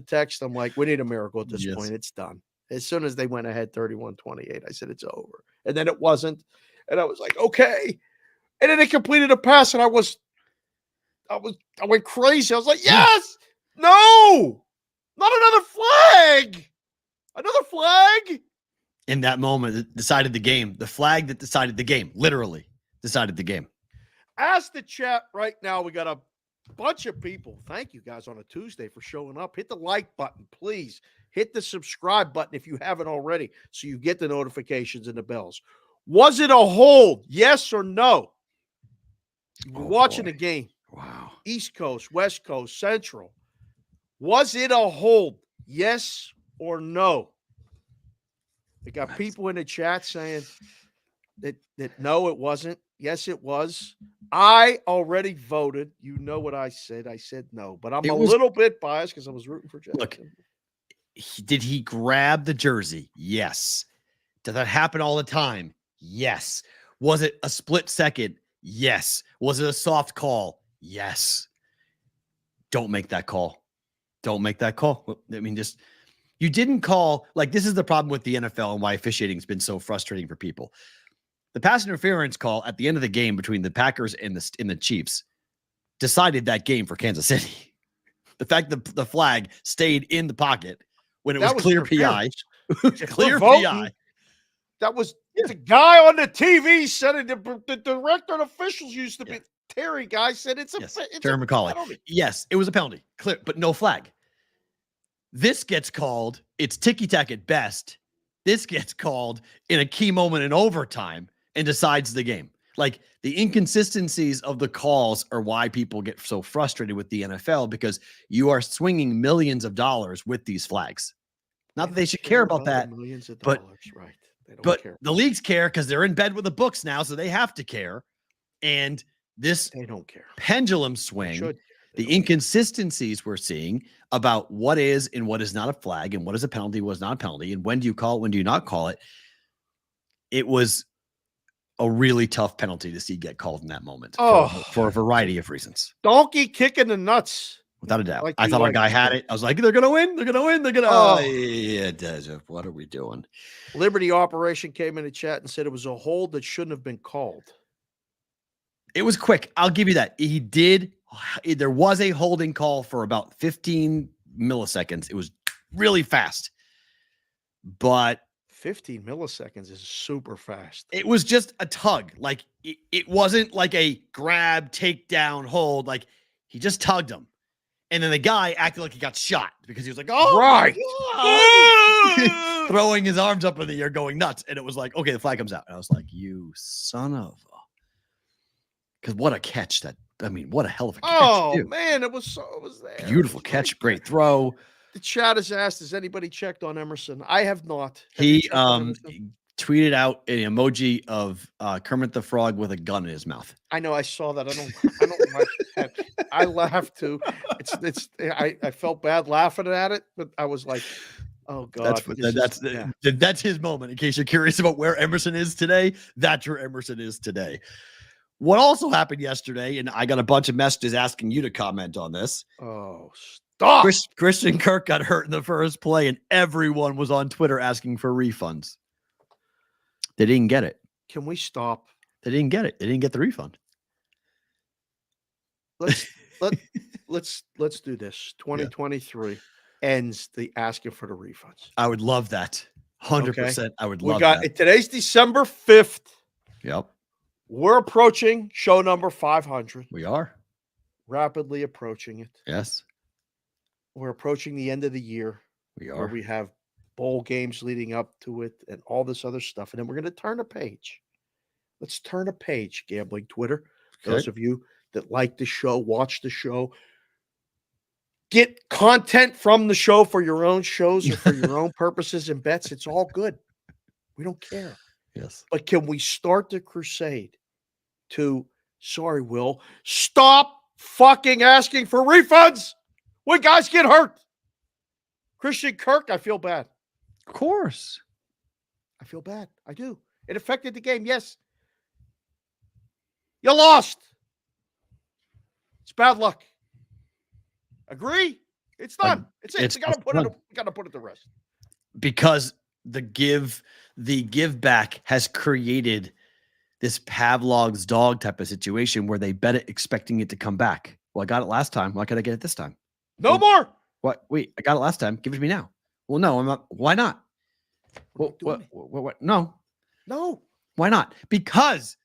text. I'm like, we need a miracle at this point. It's done. As soon as they went ahead 31-28, I said, it's over. And then it wasn't. And I was like, okay. And then they completed a pass, and I was I went crazy. I was like, yes, no, not another flag. Another flag. In that moment, it decided the game. The flag that decided the game, literally decided the game. Ask the chat right now. We got a bunch of people. Thank you guys on a Tuesday for showing up. Hit the like button, please. Hit the subscribe button if you haven't already, so you get the notifications and the bells. Was it a hold? Yes or no? We're watching the game. Wow. East Coast, West Coast, Central. Was it a hold? Yes or no? They got people in the chat saying that no, it wasn't. Yes, it was. I already voted. You know what I said. I said no, but I'm a little bit biased because I was rooting for Jackson. Look, did he grab the jersey? Yes. Does that happen all the time? Yes. Was it a split second? Yes. Was it a soft call? Yes. Don't make that call. Don't make that call. I mean, just you didn't call. Like, this is the problem with the NFL and why officiating has been so frustrating for people. The pass interference call at the end of the game between the Packers and the Chiefs decided that game for Kansas City. The fact that the flag stayed in the pocket when it was clear PI. Clear PI. That was the guy on the TV said it. The director and officials used to be Terry guy said it's a Terry McCauley. Penalty. Yes, it was a penalty. Clear, but no flag. This gets called. It's ticky-tack at best. This gets called in a key moment in overtime and decides the game. Like, the inconsistencies of the calls are why people get so frustrated with the NFL, because you are swinging millions of dollars with these flags. Not that they should care about that, millions of but dollars, right? They don't but care. the leagues care because they're in bed with the books now, so they have to care. And this They don't care. pendulum They swing, should. the inconsistencies we're seeing about what is and what is not a flag, and what is a penalty, what is not a penalty, and when do you call it, when do you not call it. It was a really tough penalty to see get called in that moment for a variety of reasons. Donkey kicking the nuts. Without a doubt. Like I you thought our like guy to had say. it. I was like, they're going to win. They're going to win. They're going to. Oh. Yeah, what are we doing? Liberty Operation came in the chat and said it was a hold that shouldn't have been called. It was quick. I'll give you that. He did. There was a holding call for about 15 milliseconds. It was really fast. But 15 milliseconds is super fast. it was just a tug. Like, it wasn't like a grab, takedown, hold. Like, he just tugged him. And then the guy acted like he got shot because he was like, oh, Right. God. Throwing his arms up in the air, going nuts. And it was like, okay, the flag comes out. And I was like, you son of a. Because what a catch what a hell of a catch. Oh, too. man, it was there. Beautiful It was catch, right great there. throw. The chat has asked, has anybody checked on Emerson? I have not. Have you He checked on Emerson? tweeted out an emoji of Kermit the Frog with a gun in his mouth. I know, I saw that. I don't like that. I laughed too. I felt bad laughing at it, but I was like, oh God. That's his moment. In case you're curious about where Emerson is today, that's where Emerson is today. What also happened yesterday, and I got a bunch of messages asking you to comment on this. Oh, stop. Christian Kirk got hurt in the first play, and everyone was on Twitter asking for refunds. They didn't get it. Can we stop? They didn't get it. They didn't get the refund. Let's do this. 2023 ends the asking for the refunds. I would love that. 100%. I would love that. Today's December 5th. Yep. We're approaching show number 500. We are. Rapidly approaching it. Yes. We're approaching the end of the year. We Where are. we have bowl games leading up to it and all this other stuff. And then we're going to turn a page. Let's turn a page, Gambling Twitter. Okay. Those of you that like the show, watch the show, get content from the show for your own shows or for your own purposes and bets. It's all good. We don't care. Yes. But can we start the crusade to, sorry, Will, stop fucking asking for refunds when guys get hurt? Christian Kirk, I feel bad. Of course. I feel bad. I do. It affected the game. Yes. You lost. It's bad luck. Agree? It's done. It's it. We gotta put it to rest. Because the give back has created this Pavlov's dog type of situation where they bet it expecting it to come back. Well, I got it last time. Why could I get it this time? No more. What? Wait, I got it last time. Give it to me now. Well, no, I'm not. Why not? What? No. No. Why not? Because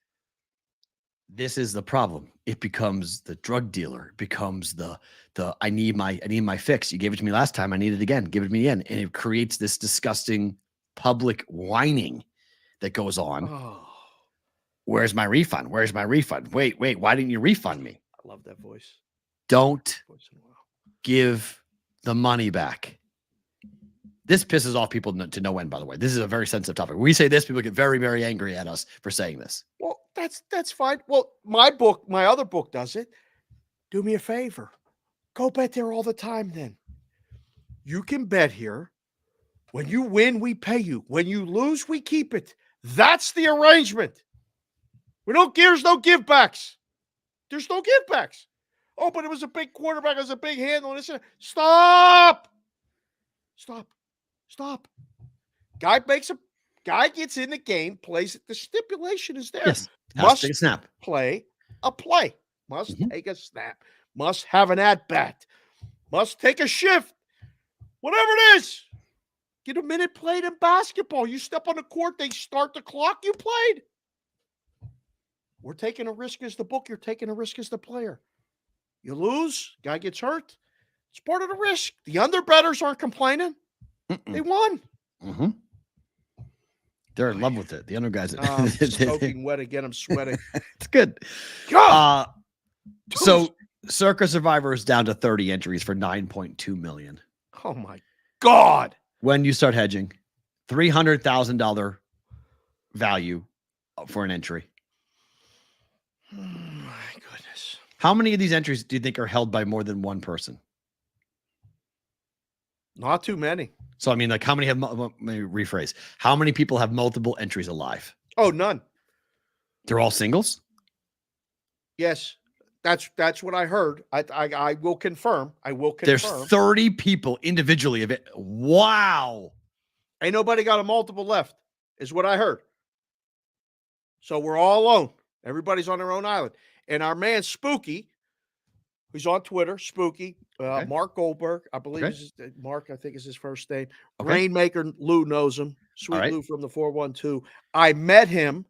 this is the problem. It becomes the drug dealer. It becomes the I need my fix. You gave it to me last time. I need it again. Give it to me again. And it creates this disgusting public whining that goes on. Oh, Where's my refund? Where's my refund? Wait, why didn't you refund me? I love that voice. Don't give the money back. This pisses off people to no end, by the way. This is a very sensitive topic. When we say this, people get very, very angry at us for saying this. Well, that's fine. Well, my other book does it. Do me a favor. Go bet there all the time then. You can bet here. When you win, we pay you. When you lose, we keep it. That's the arrangement. There's no give backs. There's no give backs. Oh, but it was a big quarterback. It was a big handle. And Stop. Guy gets in the game, plays it. The stipulation is there. Yes. Must take a snap. Play a play. Must take a snap. Must have an at-bat. Must take a shift. Whatever it is. Get a minute played in basketball. You step on the court, they start the clock, you played. We're taking a risk as the book. You're taking a risk as the player. You lose, guy gets hurt. It's part of the risk. The underbettors aren't complaining. They won. Mm-hmm. They're in love with it. The under guys. I'm soaking wet again. I'm sweating. It's good. So Circa Survivor is down to 30 entries for $9.2 million. Oh my God. When you start hedging, $300,000 value for an entry. Oh my goodness. How many of these entries do you think are held by more than one person? Not too many. So, I mean, like how many have, let me rephrase, how many people have multiple entries alive? Oh, none. They're all singles? Yes. That's what I heard. I will confirm. There's 30 people individually of it. Wow. Ain't nobody got a multiple left, is what I heard. So we're all alone. Everybody's on their own island. And our man Spooky, who's on Twitter, Spooky, Mark Goldberg, I believe Mark, I think is his first name. Okay. Rainmaker Lou knows him. Sweet right. Lou from the 412. I met him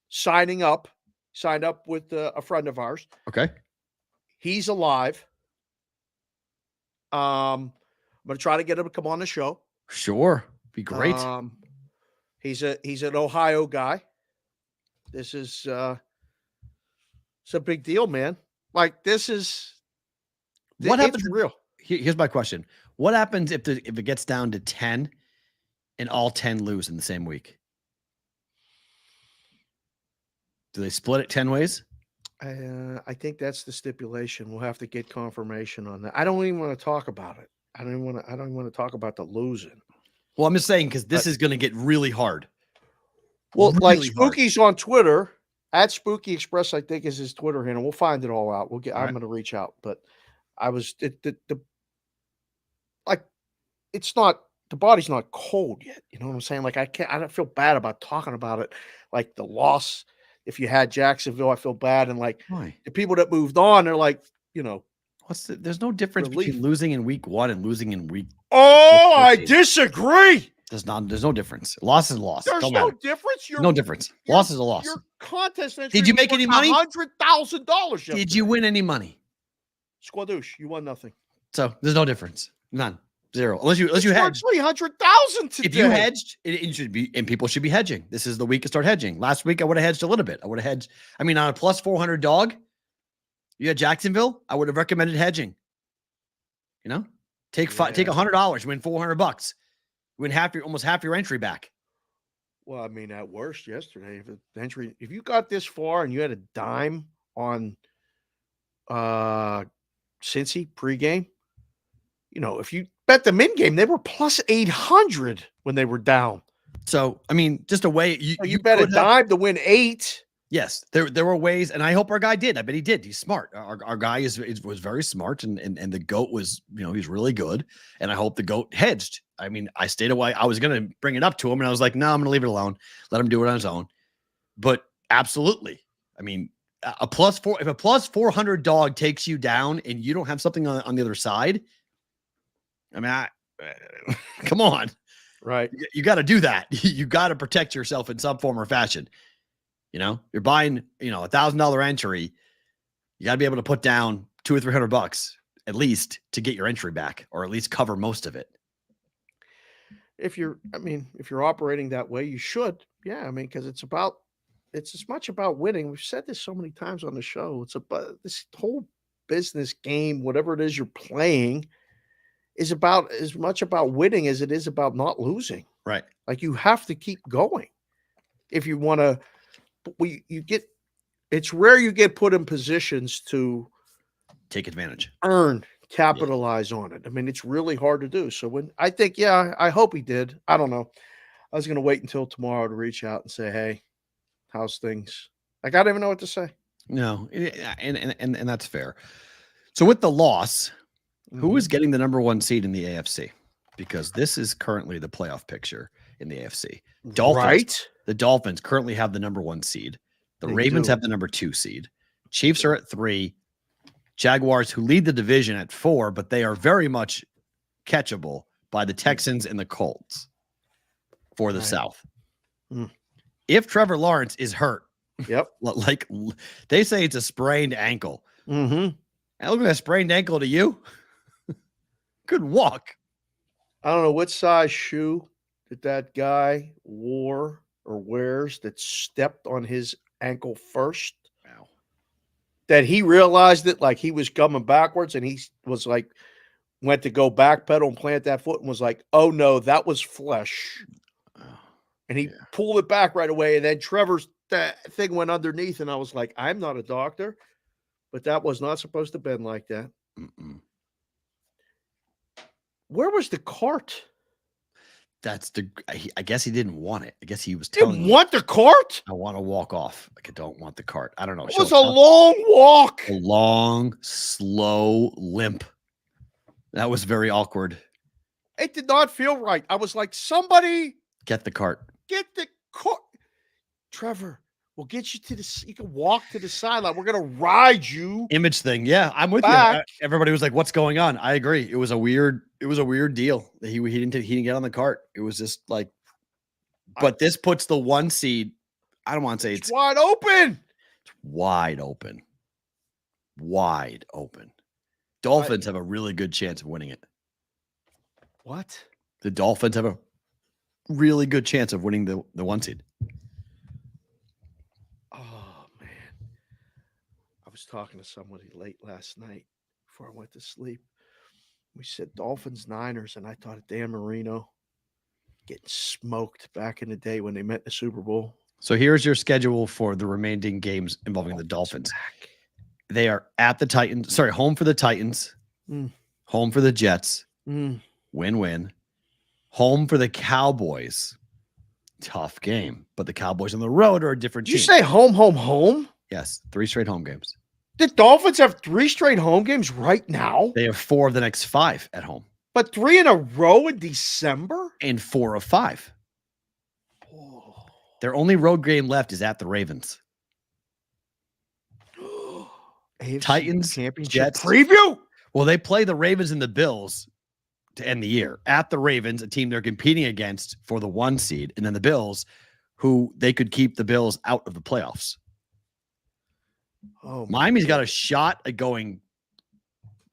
signed up with a friend of ours. Okay. He's alive. I'm going to try to get him to come on the show. Sure. Be great. He's an Ohio guy. This is it's a big deal, man. Like this is what happens real. Here's my question. What happens if it gets down to 10 and all 10 lose in the same week? Do they split it 10 ways? I think that's the stipulation. We'll have to get confirmation on that. I don't even want to talk about it. I don't even want to talk about the losing. Well, I'm just saying because this is going to get really hard. Well, really like Spooky's on Twitter at Spooky Express, I think is his Twitter handle. We'll find it all out. I'm going to reach out, but I was it's not, the body's not cold yet. You know what I'm saying? Like I don't feel bad about talking about it. Like the loss. If you had Jacksonville, I feel bad. And like the people that moved on, they're like, you know, there's no difference between losing in week 1 and losing in week. Oh, I disagree. There's no difference. Loss is loss. There's no difference. No difference. Loss is a loss. Your contest entry. Did you make any money? $100,000. Did you win any money? Squadouche, you won nothing. So there's no difference. None. Zero. Unless you hedged. 300,000 today. If you hedged, it should be, and people should be hedging. This is the week to start hedging. Last week I would have hedged a little bit. I would have hedged. I mean, on a plus 400 dog, you had Jacksonville. I would have recommended hedging. You know, take $100, win $400, win almost half your entry back. Well, I mean, at worst yesterday, if you got this far and you had a dime on Cincy pregame, you know, if you bet them in game, they were plus 800 when they were down. So, I mean, just a way you bet a dime to win 8. Yes, there were ways, and I hope our guy did. I bet he did. He's smart. Our guy was very smart, and the GOAT was, you know, he's really good. And I hope the GOAT hedged. I mean, I stayed away. I was going to bring it up to him, and I was like, no, I'm going to leave it alone. Let him do it on his own. But absolutely, I mean, a +4, if a +400 dog takes you down and you don't have something on the other side, I mean, come on. Right. You got to do that. You got to protect yourself in some form or fashion. You're buying, $1,000 entry. You got to be able to put down $200 or $300 at least to get your entry back, or at least cover most of it. If you're operating that way, you should. Yeah. Because it's as much about winning. We've said this so many times on the show. It's about this whole business game, whatever it is you're playing, is about as much about winning as it is about not losing. Right. Like, you have to keep going. If you want to, it's rare you get put in positions to take advantage, capitalize on it. It's really hard to do. So I hope he did. I don't know. I was going to wait until tomorrow to reach out and say, hey, how's things? I don't even know what to say. No. And that's fair. So with the loss, who is getting the number 1 seed in the AFC? Because this is currently the playoff picture in the AFC. Dolphins, right? The Dolphins currently have the number 1 seed. The Ravens have the number 2 seed. Chiefs are at 3. Jaguars, who lead the division, at 4, but they are very much catchable by the Texans and the Colts for the South. If Trevor Lawrence is hurt, like they say it's a sprained ankle. Mm-hmm. And look at that sprained ankle to you. Couldn't walk. I don't know what size shoe that guy wore or wears that stepped on his ankle first. Wow. That he realized it, like he was coming backwards, and he was like, went to go backpedal and plant that foot and was like, oh no, that was flesh. And he pulled it back right away. And then Trevor's thing went underneath, and I was like, I'm not a doctor, but that was not supposed to bend like that. Mm-mm. Where was the cart? I guess he didn't want it. I guess he was telling Didn't want the cart? I want to walk off. Like, I don't want the cart. I don't know. It was a long walk. A long, slow limp. That was very awkward. It did not feel right. I was like, somebody get the cart. Get the cart. Trevor, we'll get you to the, you can walk to the sideline. We're going to ride you. Image thing. Yeah, I'm with you. Everybody was like, what's going on? I agree. It was a weird deal. He didn't get on the cart. It was just like, but this puts the 1 seed. I don't want to say it's wide open. It's wide open. Wide open. Dolphins have a really good chance of winning it. What? The Dolphins have a really good chance of winning the 1 seed. Oh, man. I was talking to somebody late last night before I went to sleep. We said Dolphins, Niners, and I thought of Dan Marino getting smoked back in the day when they met in the Super Bowl. So here's your schedule for the remaining games involving the Dolphins. They are at the Titans. Sorry, home for the Titans. Home for the Jets. Win-win. Home for the Cowboys. Tough game. But the Cowboys on the road are a different team. Did you say home? Yes. 3 straight home games. The Dolphins have 3 straight home games right now? They have 4 of the next 5 at home. But 3 in a row in December? And 4 of 5. Oh. Their only road game left is at the Ravens. Titans, championship Jets preview. Well, they play the Ravens and the Bills to end the year. At the Ravens, a team they're competing against for the 1 seed, and then the Bills, who they could keep the Bills out of the playoffs. Oh, Miami's got a shot at going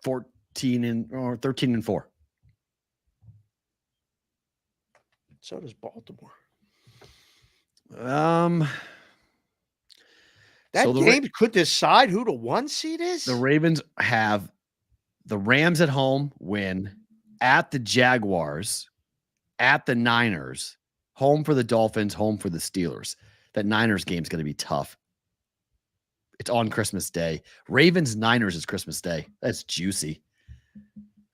13-4. So does Baltimore. That game could decide who the 1 seed is. The Ravens have the Rams at home, win, at the Jaguars, at the Niners, home for the Dolphins, home for the Steelers. That Niners game is going to be tough. It's on Christmas Day. Ravens Niners is Christmas Day. That's juicy.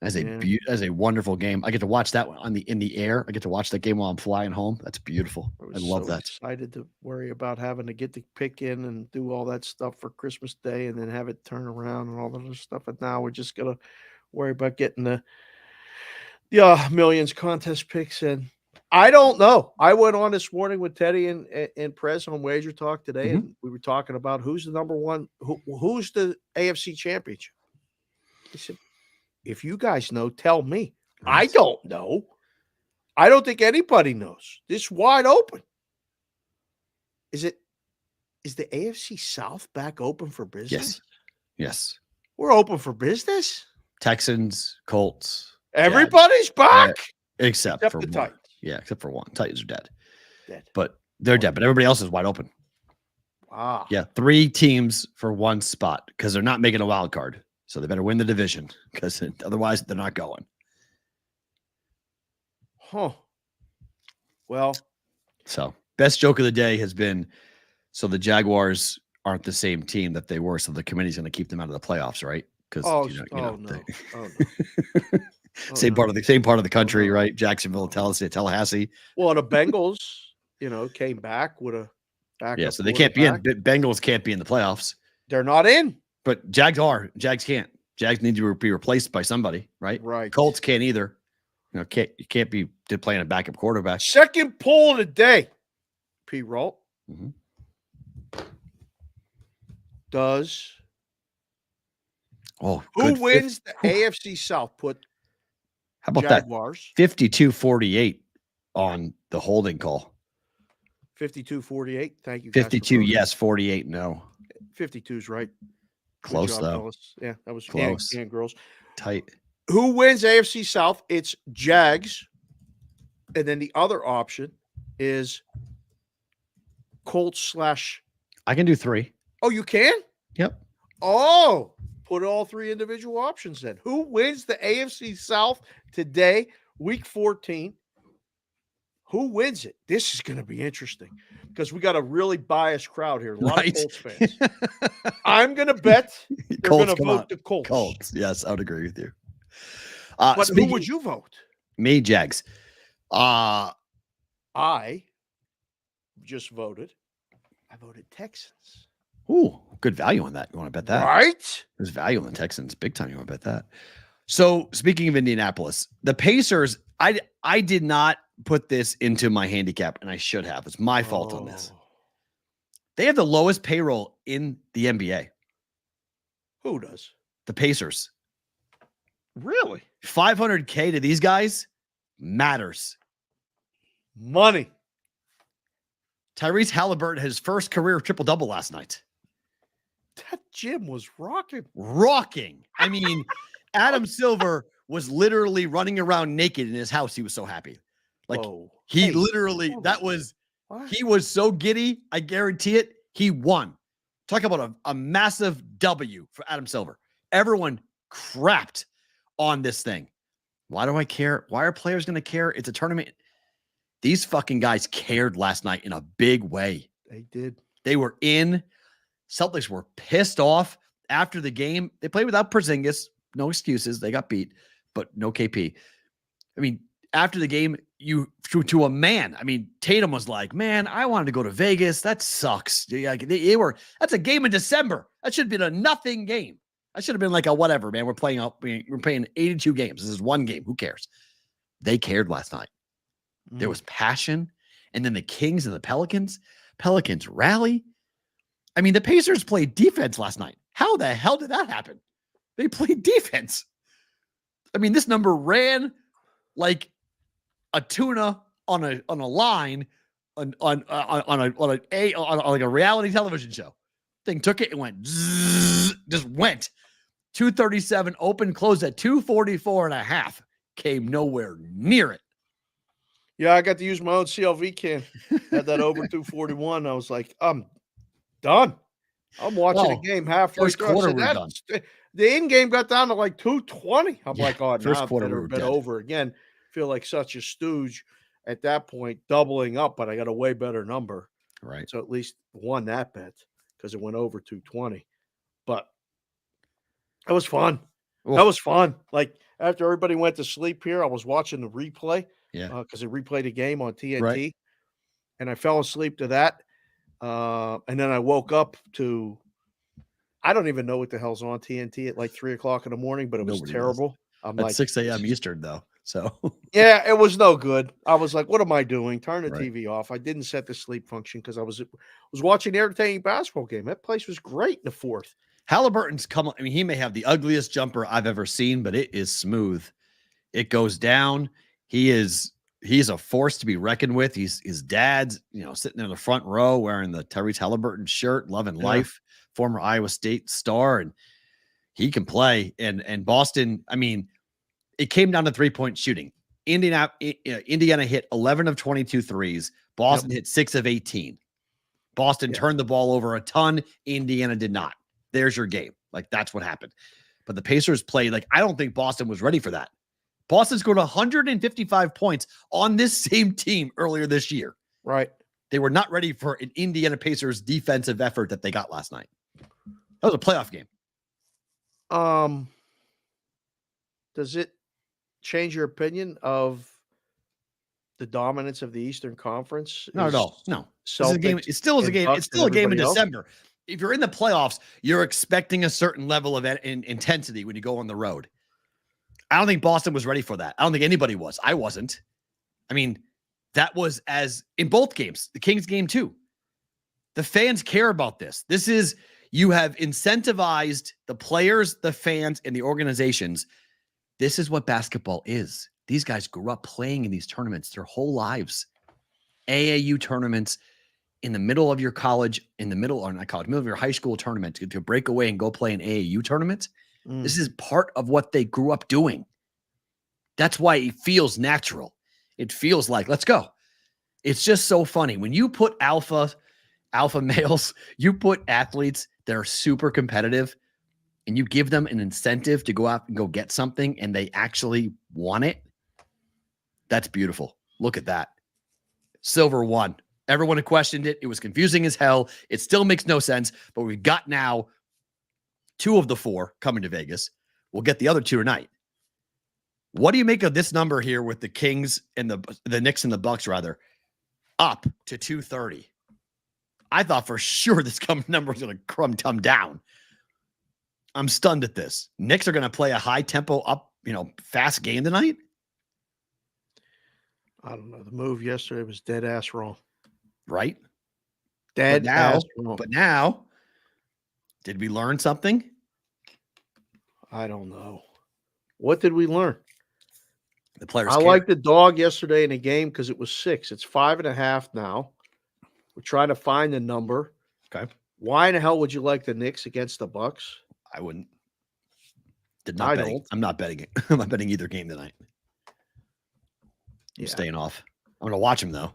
That's a wonderful game. I get to watch that one in the air. I get to watch that game while I'm flying home. That's beautiful. I love that. Excited to worry about having to get the pick in and do all that stuff for Christmas Day and then have it turn around and all that other stuff. And now we're just gonna worry about getting the millions contest picks in. I don't know. I went on this morning with Teddy and Prez on Wager Talk today, and we were talking about who's the number one, who's the AFC championship. I said, if you guys know, tell me. I don't know. I don't think anybody knows. This wide open. Is the AFC South back open for business? Yes. We're open for business. Texans, Colts. Everybody's back. Except for the one. Titans. Yeah, except for one. Titans are dead. Dead. But they're dead. But everybody else is wide open. Wow. Yeah, 3 teams for one spot because they're not making a wild card. So they better win the division because otherwise they're not going. Huh. Well. So best joke of the day has been, so the Jaguars aren't the same team that they were. So the committee's going to keep them out of the playoffs, right? Because no. same part of the country, right? Jacksonville, Tallahassee. Well, the Bengals, came back with a backup. Yeah, so they can't be in. Bengals can't be in the playoffs. They're not in. But Jags are. Jags can't. Jags need to be replaced by somebody, right? Right. Colts can't either. You can't be playing a backup quarterback. Second poll of the day. Perrault. Does who wins the AFC South? Put how about Jaguars. That 52-48 on the holding call. 52-48. Thank you. 52 yes, 48 no. 52's right. Close job, though. Fellas. Yeah, that was close. And girls. Tight. Who wins AFC South? It's Jags. And then the other option is Colts / I can do 3. Oh, you can? Yep. Oh, put all 3 individual options then. Who wins the AFC South today, week 14? Who wins it? This is going to be interesting because we got a really biased crowd here. A lot of Colts fans. I'm going to bet they're going to vote the Colts. Colts. Yes, I would agree with you. But who would you vote? Me, Jags. I just voted. I voted Texans. Ooh, good value on that. You want to bet that? Right? There's value on the Texans. Big time. You want to bet that? So speaking of Indianapolis, the Pacers, I did not put this into my handicap, and I should have. It's my fault on this. They have the lowest payroll in the NBA. Who does? The Pacers. Really? $500K to these guys matters. Money. Tyrese Halliburton had his first career triple-double last night. That gym was rocking. Rocking. I mean, Adam Silver was literally running around naked in his house. He was so happy. Like, he was so giddy. I guarantee it. He won. Talk about a massive W for Adam Silver. Everyone crapped on this thing. Why do I care? Why are players going to care? It's a tournament. These fucking guys cared last night in a big way. They did. They were in. Celtics were pissed off after the game. They played without Porzingis. No excuses. They got beat, but no KP. I mean, after the game, to a man. I mean, Tatum was like, "Man, I wanted to go to Vegas. That sucks." That's a game in December. That should have been a nothing game. I should have been like a whatever, man. We're playing 82 games. This is one game. Who cares? They cared last night. There was passion. And then the Kings and the Pelicans rally. I mean, the Pacers played defense last night. How the hell did that happen? They played defense. I mean, this number ran like a tuna on a line on like a reality television show. Thing took it and went zzz, just went 237 open, closed at 244.5. Came nowhere near it. Yeah, I got to use my own CLV can. Had that over 241. I was like, I'm done. I'm watching the game halfway first through. quarter we're done. The in game got down to like 220. I'm like, oh, first now quarter I've we were been dead. over again. Feel like such a stooge at that point, doubling up, but I got a way better number. Right. So at least won that bet because it went over 220. But it was fun. Oof. That was fun. Like after everybody went to sleep here, I was watching the replay. Yeah. Because they replayed a game on TNT. Right. And I fell asleep to that. And then I woke up to, I don't even know what the hell's on TNT at like 3:00 in the morning, but it was terrible. I'm at like 6 a.m. Eastern, though. So Yeah, it was no good. I was like, what am I doing? Turn the Right. TV off. I didn't set the sleep function because I was watching the entertaining basketball game. That place was great in the fourth. Halliburton's come. I mean, he may have the ugliest jumper I've ever seen, but it is smooth. It goes down. He's a force to be reckoned with. His dad's, sitting in the front row wearing the Tyrese Halliburton shirt, loving life, former Iowa State star, and he can play. And Boston, I mean, it came down to 3-point shooting. Indiana hit 11 of 22 threes. Boston hit 6 of 18. Boston turned the ball over a ton. Indiana did not. There's your game. Like, that's what happened. But the Pacers played like, I don't think Boston was ready for that. Boston scored 155 points on this same team earlier this year. Right. They were not ready for an Indiana Pacers defensive effort that they got last night. That was a playoff game. Does it change your opinion of the dominance of the Eastern Conference? Not at all. No. This is a game. Celtics It still is a and game. Bucks It's still a and game in everybody else? December. If you're in the playoffs, you're expecting a certain level of intensity when you go on the road. I don't think Boston was ready for that. I don't think anybody was. I wasn't. I mean, that was as in both games, the Kings game too. The fans care about this. This is, you have incentivized the players, the fans, and the organizations. This is what basketball is. These guys grew up playing in these tournaments their whole lives. AAU tournaments in the middle of your college, middle of your high school tournament to break away and go play an AAU tournament. This is part of what they grew up doing. That's why it feels natural. It feels like, let's go. It's just so funny. When you put alpha males, you put athletes that are super competitive, and you give them an incentive to go out and go get something, and they actually want it. That's beautiful. Look at that. Silver won. Everyone had questioned it. It was confusing as hell. It still makes no sense, but we've got now 2 of the 4 coming to Vegas. We'll get the other 2 tonight. What do you make of this number here with the Kings and the Knicks and the Bucks, rather, up to 230? I thought for sure this number was going to come down. I'm stunned at this. Knicks are going to play a high tempo up, fast game tonight. I don't know. The move yesterday was dead ass wrong. Right? Dead ass wrong. But now, did we learn something? I don't know. What did we learn? The players. I liked the dog yesterday in the game because it was 6. It's 5.5 now. We're trying to find the number. Okay. Why in the hell would you like the Knicks against the Bucks? I wouldn't. I'm not betting it. I'm not betting either game tonight. I'm staying off. I'm going to watch them though.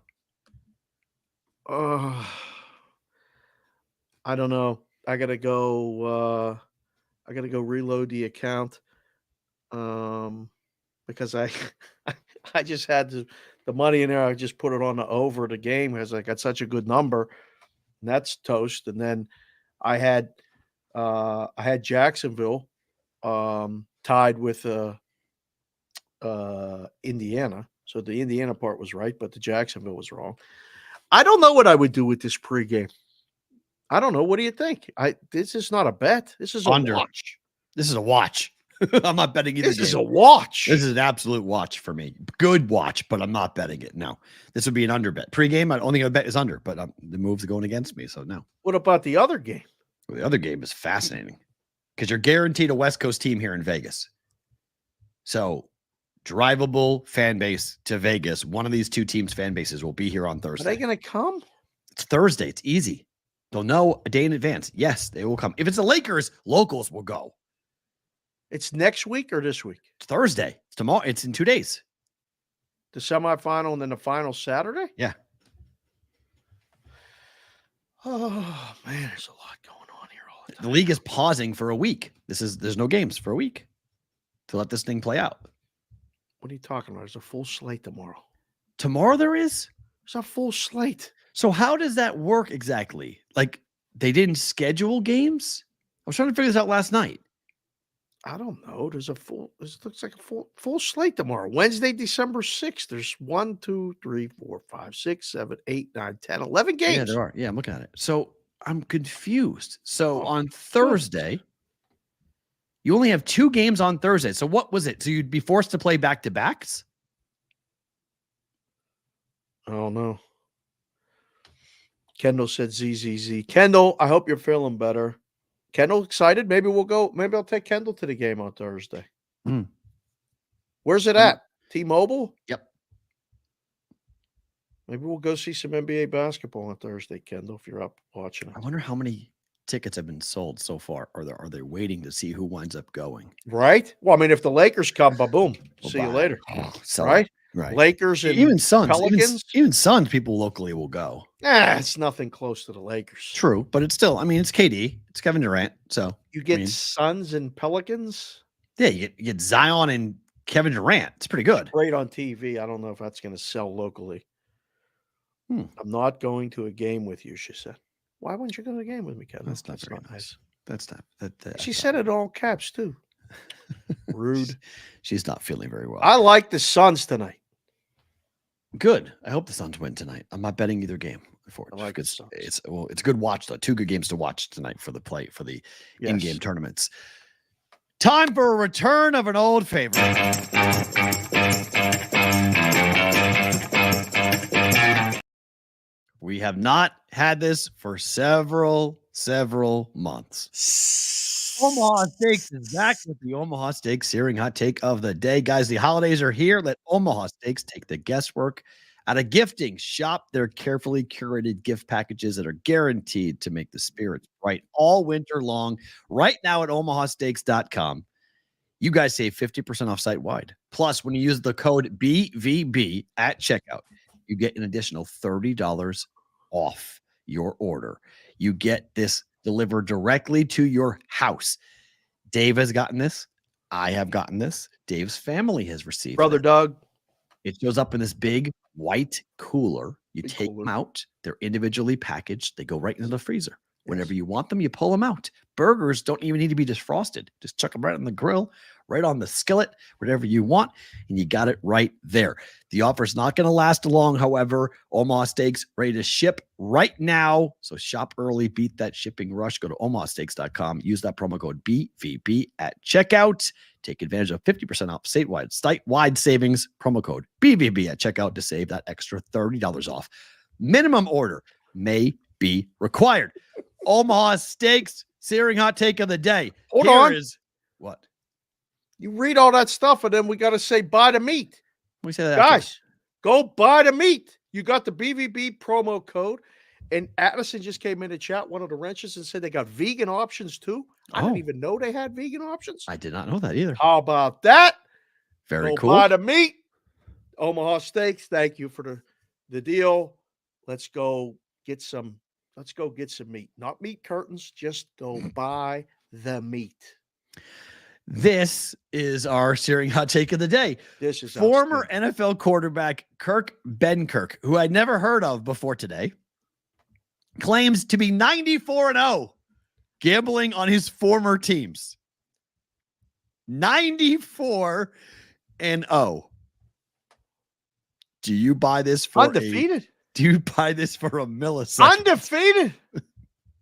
I don't know. I gotta go reload the account. Because I just had the money in there. I just put it on the over the game because I got such a good number. And that's toast. And then I had Jacksonville tied with Indiana. So the Indiana part was right, but the Jacksonville was wrong. I don't know what I would do with this pregame. I don't know. What do you think? This is not a bet. This is a watch. This is a watch. I'm not betting either. This is a watch. This is an absolute watch for me. Good watch, but I'm not betting it. No, this would be an under bet. Pre-game, I only bet is under, but the moves are going against me, so no. What about the other game? Well, the other game is fascinating because you're guaranteed a West Coast team here in Vegas. So, drivable fan base to Vegas. One of these 2 teams' fan bases will be here on Thursday. Are they going to come? It's Thursday. It's easy. They'll know a day in advance. Yes, they will come. If it's the Lakers, locals will go. It's next week or this week? It's Thursday. It's tomorrow. It's in 2 days. The semifinal and then the final Saturday? Yeah. Oh, man, there's a lot going on here all the time. The league is pausing for a week. There's no games for a week to let this thing play out. What are you talking about? There's a full slate tomorrow. Tomorrow there is? There's a full slate. So how does that work exactly? Like, they didn't schedule games? I was trying to figure this out last night. I don't know. This looks like a full slate tomorrow. Wednesday, December 6th. There's 1, 2, 3, 4, 5, 6, 7, 8, 9, 10, 11 games. Yeah, there are. Yeah, I'm looking at it. So I'm confused. So on Thursday, You only have 2 games on Thursday. So what was it? So you'd be forced to play back-to-backs? I don't know. Kendall said ZZZ. Kendall, I hope you're feeling better. Kendall, excited? Maybe we'll go. Maybe I'll take Kendall to the game on Thursday. Where's it at? T-Mobile? Yep. Maybe we'll go see some NBA basketball on Thursday, Kendall, if you're up watching it. I wonder how many tickets have been sold so far. Or are they waiting to see who winds up going? Right? Well, I mean, if the Lakers come, ba-boom. See you later. Right? Right. Lakers and even Suns. Pelicans. Even Suns people locally will go. It's nothing close to the Lakers. True, but it's still, I mean, it's KD. It's Kevin Durant. So you get Suns and Pelicans? Yeah, you get Zion and Kevin Durant. It's pretty good. Great on TV. I don't know if that's going to sell locally. I'm not going to a game with you, she said. Why wouldn't you go to a game with me, Kevin? That's not very nice. That's not. She said it in all caps, too. Rude. She's not feeling very well. I like the Suns tonight. Good. I hope the Suns win tonight. I'm not betting either game. I like it's a good watch though. 2 good games to watch tonight for the in-game tournaments. Time for a return of an old favorite. We have not had this for several months. Omaha Steaks is back with the Omaha Steaks Searing Hot Take of the Day. Guys, the holidays are here. Let Omaha Steaks take the guesswork out of gifting. Shop their carefully curated gift packages that are guaranteed to make the spirits bright all winter long. Right now at omahasteaks.com, you guys save 50% off site-wide. Plus, when you use the code BvB at checkout, you get an additional $30 off your order. You get this delivered directly to your house. Dave has gotten this. I have gotten this. Dave's family has received Brother Doug. It shows up in this big white cooler. You take them out. They're individually packaged. They go right into the freezer. Whenever you want them, you pull them out. Burgers don't even need to be defrosted. Just chuck them right on the grill, right on the skillet, whatever you want, and you got it right there. The offer is not going to last long, however. Omaha Steaks ready to ship right now. So shop early, beat that shipping rush. Go to omahasteaks.com. Use that promo code BVB at checkout. Take advantage of 50% off site-wide savings. Promo code BVB at checkout to save that extra $30 off. Minimum order may be required. Omaha Steaks Searing Hot Take of the Day. Hold on. What? You read all that stuff, and then we got to say buy the meat. We say that, guys. Go buy the meat. You got the BVB promo code, and Addison just came in to chat. One of the wrenches and said they got vegan options too. I didn't even know they had vegan options. I did not know that either. How about that? Very Go cool. buy the meat. Omaha Steaks. Thank you for the deal. Let's go get some. Let's go get some meat. Not meat curtains. Just go buy the meat. This is our Searing Hot Take of the Day. This is former NFL quarterback Kirk Benkirk, who I'd never heard of before today, claims to be 94-0 gambling on his former teams. 94-0. Do you buy this for undefeated? Do you buy this for a millisecond? Undefeated.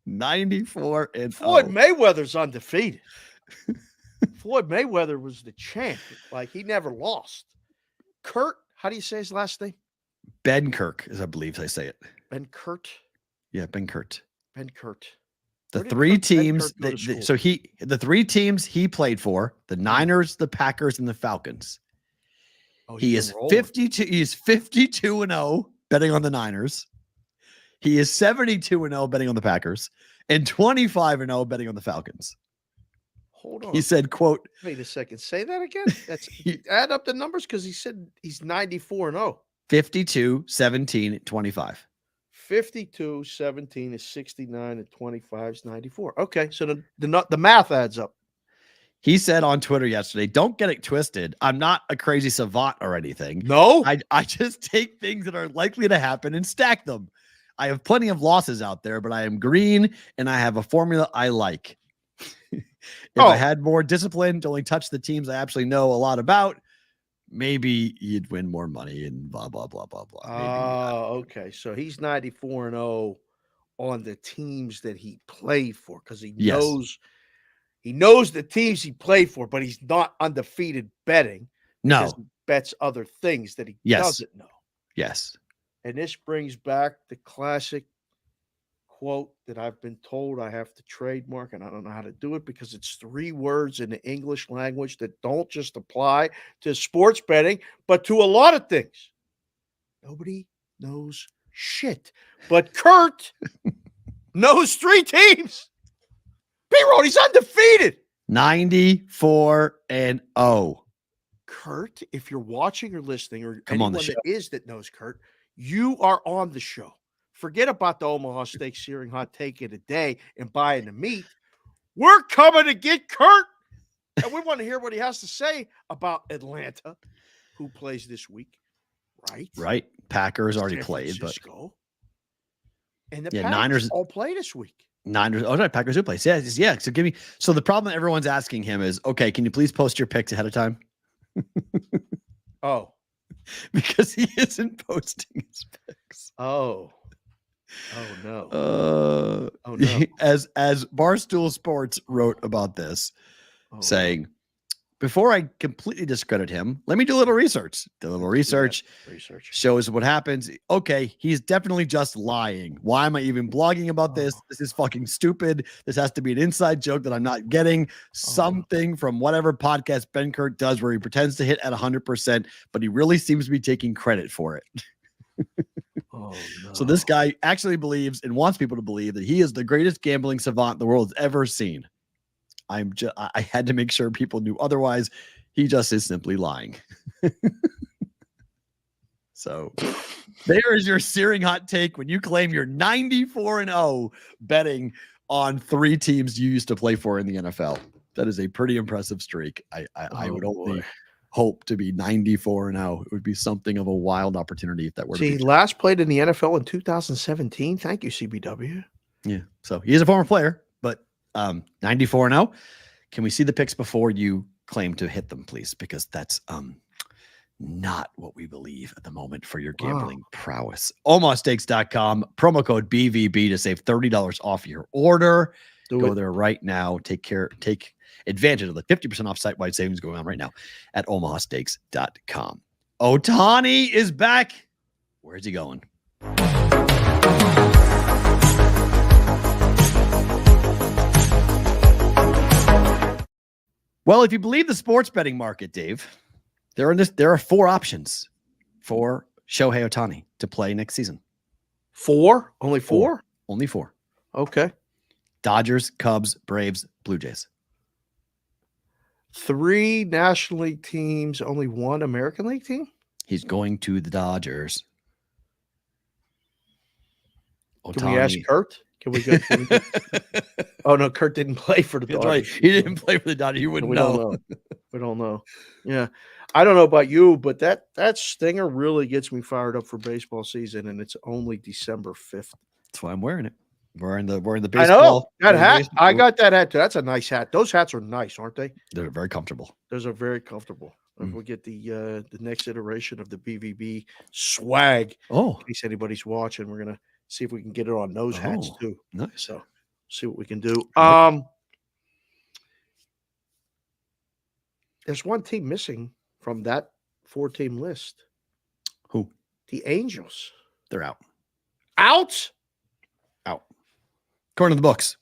94-0. Floyd Mayweather's undefeated. Floyd Mayweather was the champ. Like, he never lost. Kurt, how do you say his last name? Benkirk, as I believe they say it. Benkirk? Yeah, Benkirk. Benkirk. The 3 teams, the 3 teams he played for, the Niners, the Packers, and the Falcons. Oh, he is 52. He's 52-0 betting on the Niners. He is 72-0 betting on the Packers and 25-0 betting on the Falcons. Hold on. He said, quote, wait a second. Say that again. That's add up the numbers because he said he's 94-0. 52, 17, 25. 52, 17 is 69 and 25 is 94. Okay. So the math adds up. He said on Twitter yesterday, don't get it twisted. I'm not a crazy savant or anything. No, I just take things that are likely to happen and stack them. I have plenty of losses out there, but I am green and I have a formula I like. If I had more discipline to only touch the teams I absolutely know a lot about, maybe you'd win more money and blah, blah, blah, blah, blah. Oh, okay. So he's 94-0 on the teams that he played for because he knows He knows the teams he played for, but he's not undefeated betting. Because he bets other things that he doesn't know. Yes. And this brings back the classic quote that I've been told I have to trademark, and I don't know how to do it because it's 3 words in the English language that don't just apply to sports betting, but to a lot of things. Nobody knows shit, but Kurt knows 3 teams. Perrault, he's undefeated. 94-0. Kurt, if you're watching or listening, or Come on the anyone show. that knows Kurt, you are on the show. Forget about the Omaha Steak Searing hot take of the day and buying the meat. We're coming to get Kurt, and we want to hear what he has to say about Atlanta, who plays this week. Right. Packers already San played, Francisco. And the Yeah, Packers Niners all play this week. Niners. Oh, no, Packers do play. Yeah. So give me. So the problem everyone's asking him is, okay, can you please post your picks ahead of time? Oh, Because he isn't posting his picks. oh no. Oh no. As Barstool Sports wrote about this, saying, before I completely discredit him, let me do a little research. The little research shows what happens. Okay, he's definitely just lying. Why am I even blogging about this? This is fucking stupid. This has to be an inside joke that I'm not getting. Something from whatever podcast Ben Kurt does where he pretends to hit at 100%, but he really seems to be taking credit for it. No. So this guy actually believes and wants people to believe that he is the greatest gambling savant the world's ever seen. I had to make sure people knew otherwise. He just is simply lying. So there is your searing hot take when you claim you're 94-0 betting on 3 teams you used to play for in the NFL. That is a pretty impressive streak. I would only hope to be 94-0. It would be something of a wild opportunity if that were to be. He last played in the NFL in 2017. Thank you, CBW. Yeah. So he is a former player, but 94-0. Can we see the picks before you claim to hit them, please? Because that's not what we believe at the moment for your gambling prowess. OmahaSteaks.com, promo code BvB to save $30 off your order. Go there right now. Take advantage of the 50% off site-wide savings going on right now at OmahaSteaks.com. Ohtani is back. Where's he going? Well, if you believe the sports betting market, Dave, there are 4 options for Shohei Ohtani to play next season. 4? Only 4? Only 4. Okay. Dodgers, Cubs, Braves, Blue Jays. 3 National League teams, only 1 American League team? He's going to the Dodgers. Ohtani. Can we ask Kurt? Can we go? Oh, no, Kurt didn't play for the Dodgers. Right. He didn't play for the Dodgers. You wouldn't know. We don't know. Yeah. I don't know about you, but that stinger really gets me fired up for baseball season, and it's only December 5th. That's why I'm wearing it. Wearing the baseball. I know. That hat. I got that hat too. That's a nice hat. Those hats are nice, aren't they? They're very comfortable. Those are very comfortable. We'll get the next iteration of the BvB swag. Oh, in case anybody's watching, we're gonna see if we can get it on those hats too. Nice. So see what we can do. There's one team missing from that 4-team list. Who? The Angels. They're out. Out? Out. According to the books.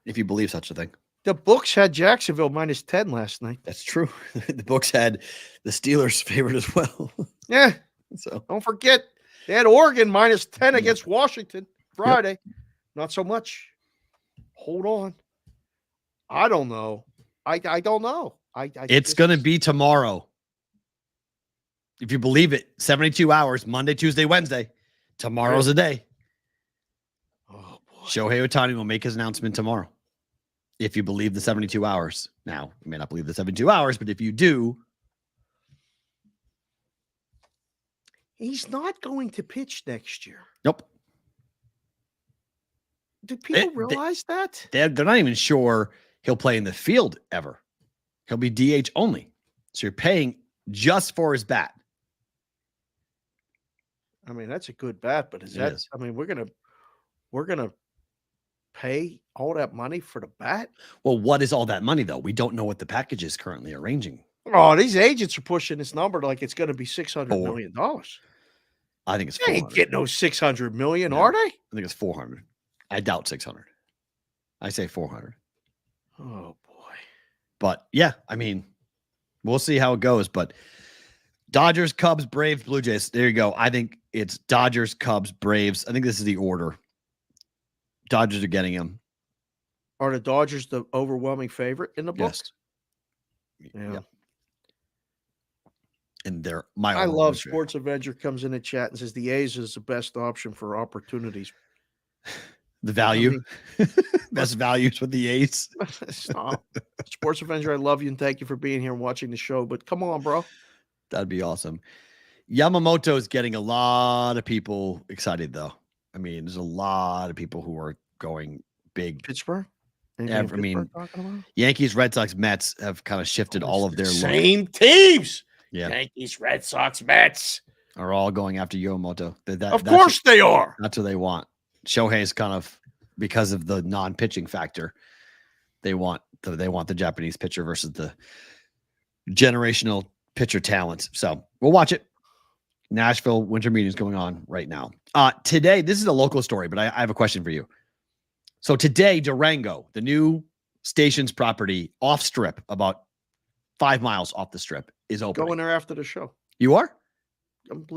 If you believe such a thing. The books had Jacksonville -10 last night. That's true. The books had the Steelers favored as well. Yeah. So don't forget, they had Oregon -10 against Washington Friday. Yep. Not so much. Hold on. I don't know. I don't know. It's going to be tomorrow. If you believe it, 72 hours, Monday, Tuesday, Wednesday. Tomorrow's the day. Oh, boy. Shohei Ohtani will make his announcement tomorrow. If you believe the 72 hours. Now, you may not believe the 72 hours, but if you do. He's not going to pitch next year. Nope. Do people realize that? They're not even sure he'll play in the field ever. He'll be DH only. So you're paying just for his bat. I mean, that's a good bat, but is that? I mean, we're gonna pay all that money for the bat? Well, what is all that money though? We don't know what the package is currently arranging. Oh, these agents are pushing this number like it's going to be $600 million. I think it's They ain't 400. getting no $600 million, No. are they? I think it's 400. I doubt 600. I say 400. Oh boy. But yeah, I mean, we'll see how it goes. But Dodgers, Cubs, Braves, Blue Jays. There you go. I think it's Dodgers, Cubs, Braves. I think this is the order. Dodgers are getting him. Are the Dodgers the overwhelming favorite in the book? Yes. Yeah. And they're my. I love Sports Avenger comes in the chat and says the A's is the best option for opportunities. The value, best values with the A's. Stop. Sports Avenger, I love you and thank you for being here and watching the show. But come on, bro. That'd be awesome. Yamamoto is getting a lot of people excited, though. I mean, there's a lot of people who are going big. Pittsburgh? Yeah, I mean, Yankees, Red Sox, Mets have kind of shifted all of their same teams. Yeah, Yankees, Red Sox, Mets are all going after Yamamoto. Of course they are. That's what they want. Shohei's kind of, because of the non-pitching factor, they want the Japanese pitcher versus the generational pitcher talent. So we'll watch it. Nashville winter meeting is going on right now. Today, this is a local story, but I have a question for you. So today, Durango, the new station's property off strip, about 5 miles off the strip, is open. Going there after the show. You are?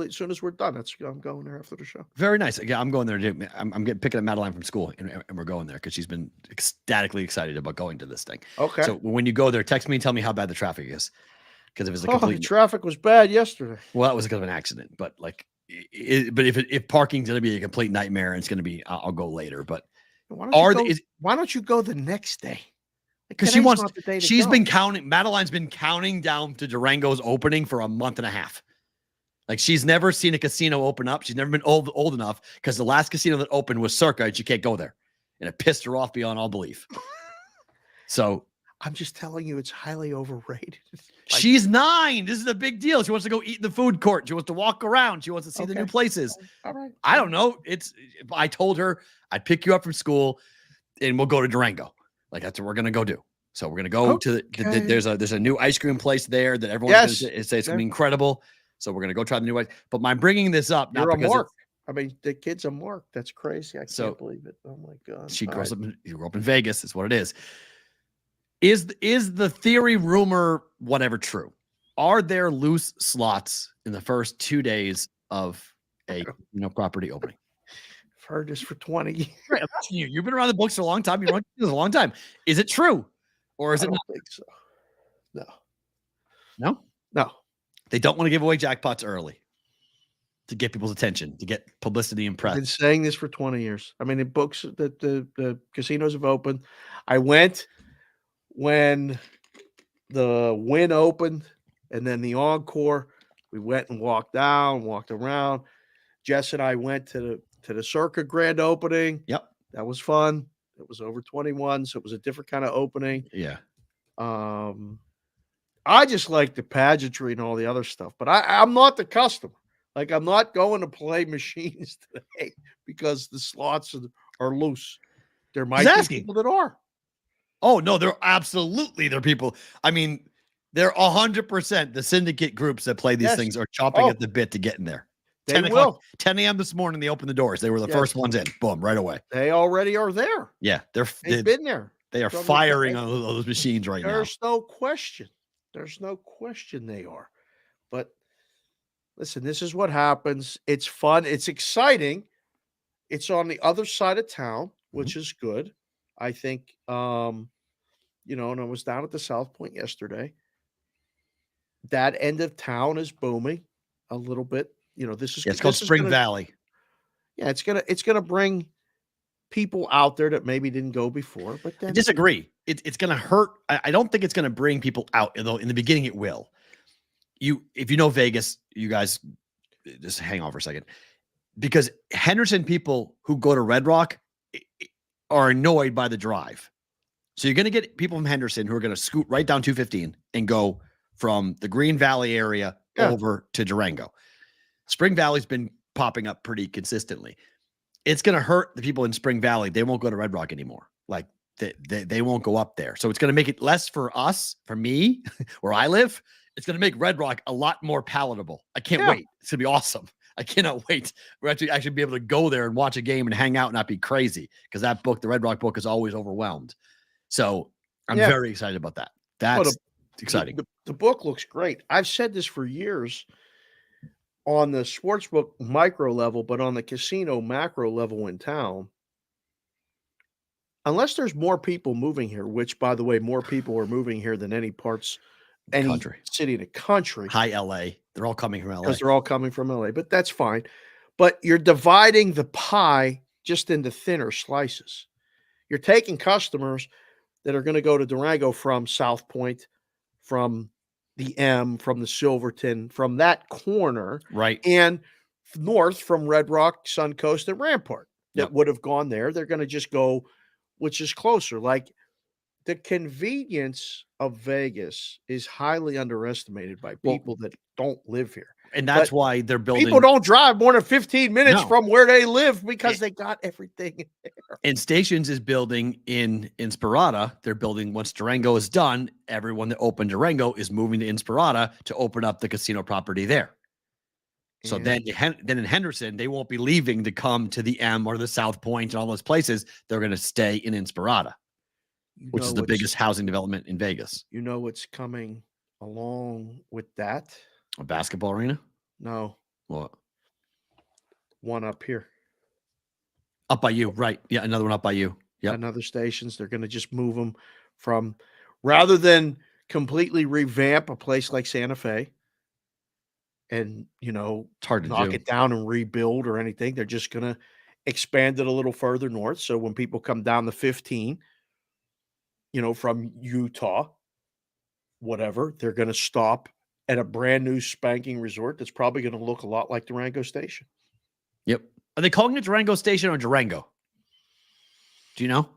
As soon as we're done, I'm going there after the show. Very nice. Again, I'm going there. I'm picking up Madeline from school, and we're going there because she's been ecstatically excited about going to this thing. Okay. So when you go there, text me and tell me how bad the traffic is, because if it's a complete the traffic was bad yesterday. Well, that was because of an accident, but like, but if parking's going to be a complete nightmare, and it's going to be, I'll go later. But why don't you go the next day? Because she wants. She's been counting. Madeline's been counting down to Durango's opening for a month and a half. Like, she's never seen a casino open up. She's never been old enough, because the last casino that opened was Circa, and she can't go there, and it pissed her off beyond all belief. So I'm just telling you, it's highly overrated. She's 9. This is a big deal. She wants to go eat in the food court. She wants to walk around. She wants to see the new places. All right. I don't know. I told her I'd pick you up from school and we'll go to Durango. Like, that's what we're going to go do. So we're going to go to there's a new ice cream place there that everyone's going to say it's going to be incredible. So we're going to go try the new ice. But I'm bringing this up not because Mark. I mean, the kid's a Mark. That's crazy. I can't believe it. Oh my God. She grew up in Vegas. Is what it is. Is the theory, rumor, whatever true? Are there loose slots in the first 2 days of a property opening? I've heard this for 20 years. Right, you've been around the books for a long time. You've run this a long time. Is it true, or is it not? I don't think so. No. They don't want to give away jackpots early to get people's attention, to get publicity and press. I've been saying this for 20 years. I mean, in books that the casinos have opened. I went when the Wynn opened, and then the Encore. We went and walked down, walked around. Jess and I went to the Circa grand opening. Yep. That was fun. It was over 21, so it was a different kind of opening. Yeah. I just like the pageantry and all the other stuff, but I'm not the customer. Like, I'm not going to play machines today because the slots are loose. There might be people that are. Oh, no, there are people. I mean, they're 100%. The syndicate groups that play these things are chopping at the bit to get in there. 10 a.m. this morning, they opened the doors. They were the first ones in. Boom, right away. They already are there. Yeah, they've been there. They are firing on those machines right now. There's no question. There's no question they are. But listen, this is what happens. It's fun. It's exciting. It's on the other side of town, which is good. I think, and I was down at the South Point yesterday. That end of town is booming a little bit. It's called Spring Valley. Yeah, it's gonna bring people out there that maybe didn't go before. But then I disagree. It's gonna hurt. I don't think it's gonna bring people out, although in the beginning it will. If you know Vegas, you guys just hang on for a second, because Henderson people who go to Red Rock are annoyed by the drive. So you're going to get people from Henderson who are going to scoot right down 215 and go from the Green Valley area over to Durango. Spring Valley's been popping up pretty consistently. it's going to hurt the people in Spring Valley. They won't go to Red Rock anymore. Like they won't go up there. So it's going to make it less for us, for me, where I live. It's going to make Red Rock a lot more palatable. I can't wait. It's going to be awesome. I cannot wait. We're actually be able to go there and watch a game and hang out and not be crazy, because that book, the Red Rock book, is always overwhelmed. So I'm very excited about that. That's exciting. The book looks great. I've said this for years on the sportsbook micro level, but on the casino macro level in town, unless there's more people moving here, which, by the way, more people are moving here than any Country. city in the country. Hi, LA. They're all coming from LA. Because they're all coming from LA, but that's fine. But you're dividing the pie just into thinner slices. You're taking customers that are going to go to Durango from South Point, from the M, from the Silverton, from that corner, right, and north from Red Rock, Suncoast, and Rampart that would have gone there. They're going to just go, which is closer. Like, the convenience of Vegas is highly underestimated by people that don't live here. And that's why they're building. People don't drive more than 15 minutes from where they live because they got everything there. And Stations is building in Inspirada. They're building, once Durango is done, everyone that opened Durango is moving to Inspirada to open up the casino property there. So then in Henderson, they won't be leaving to come to the M or the South Point and all those places. They're going to stay in Inspirada, which is the biggest housing development in Vegas. You know what's coming along with that? A basketball arena? No. What? One up here. Up by you, right. Yeah, another one up by you. Yeah. Another Stations. They're going to just move them from, rather than completely revamp a place like Santa Fe and, it's hard to knock it down and rebuild or anything. They're just going to expand it a little further north. So when people come down the 15, from Utah, whatever, they're going to stop at a brand new spanking resort that's probably going to look a lot like Durango Station. Yep. Are they calling it Durango Station or Durango? Do you know?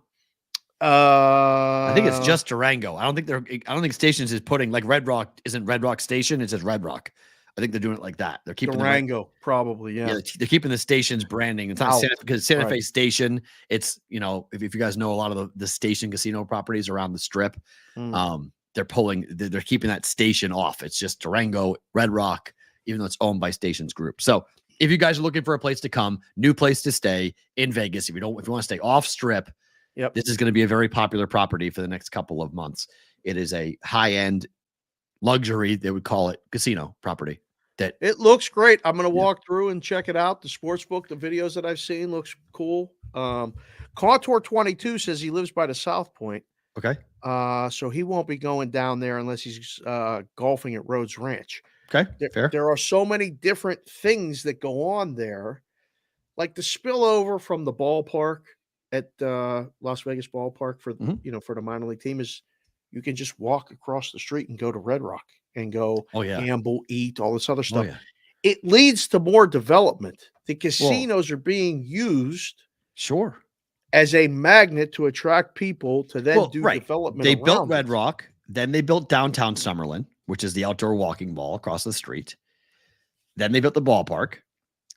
I think it's just Durango. I don't think Stations is putting, like, Red Rock isn't Red Rock Station. It says Red Rock. I think they're doing it like that. They're keeping Durango, probably. Yeah. They're keeping the Station's branding. It's not because Santa Fe Station. It's, if you guys know a lot of the Station casino properties around the Strip, they're keeping that Station off. It's just Durango, Red Rock, even though it's owned by Stations Group. So if you guys are looking for a place to come, new place to stay in Vegas, if you want to stay off Strip, this is going to be a very popular property for the next couple of months. It is a high-end luxury, they would call it, casino property. That it looks great. I'm going to walk through and check it out. The sports book, the videos that I've seen looks cool. Contour 22 says he lives by the South Point. Okay. So he won't be going down there unless he's golfing at Rhodes Ranch. Okay, fair. There are so many different things that go on there, like the spillover from the ballpark at Las Vegas Ballpark for for the minor league team is you can just walk across the street and go to Red Rock and go gamble, eat, all this other stuff. It leads to more development. The casinos are being used as a magnet to attract people to then do development. They built Red Rock, then they built downtown Summerlin, which is the outdoor walking mall across the street. Then they built the ballpark.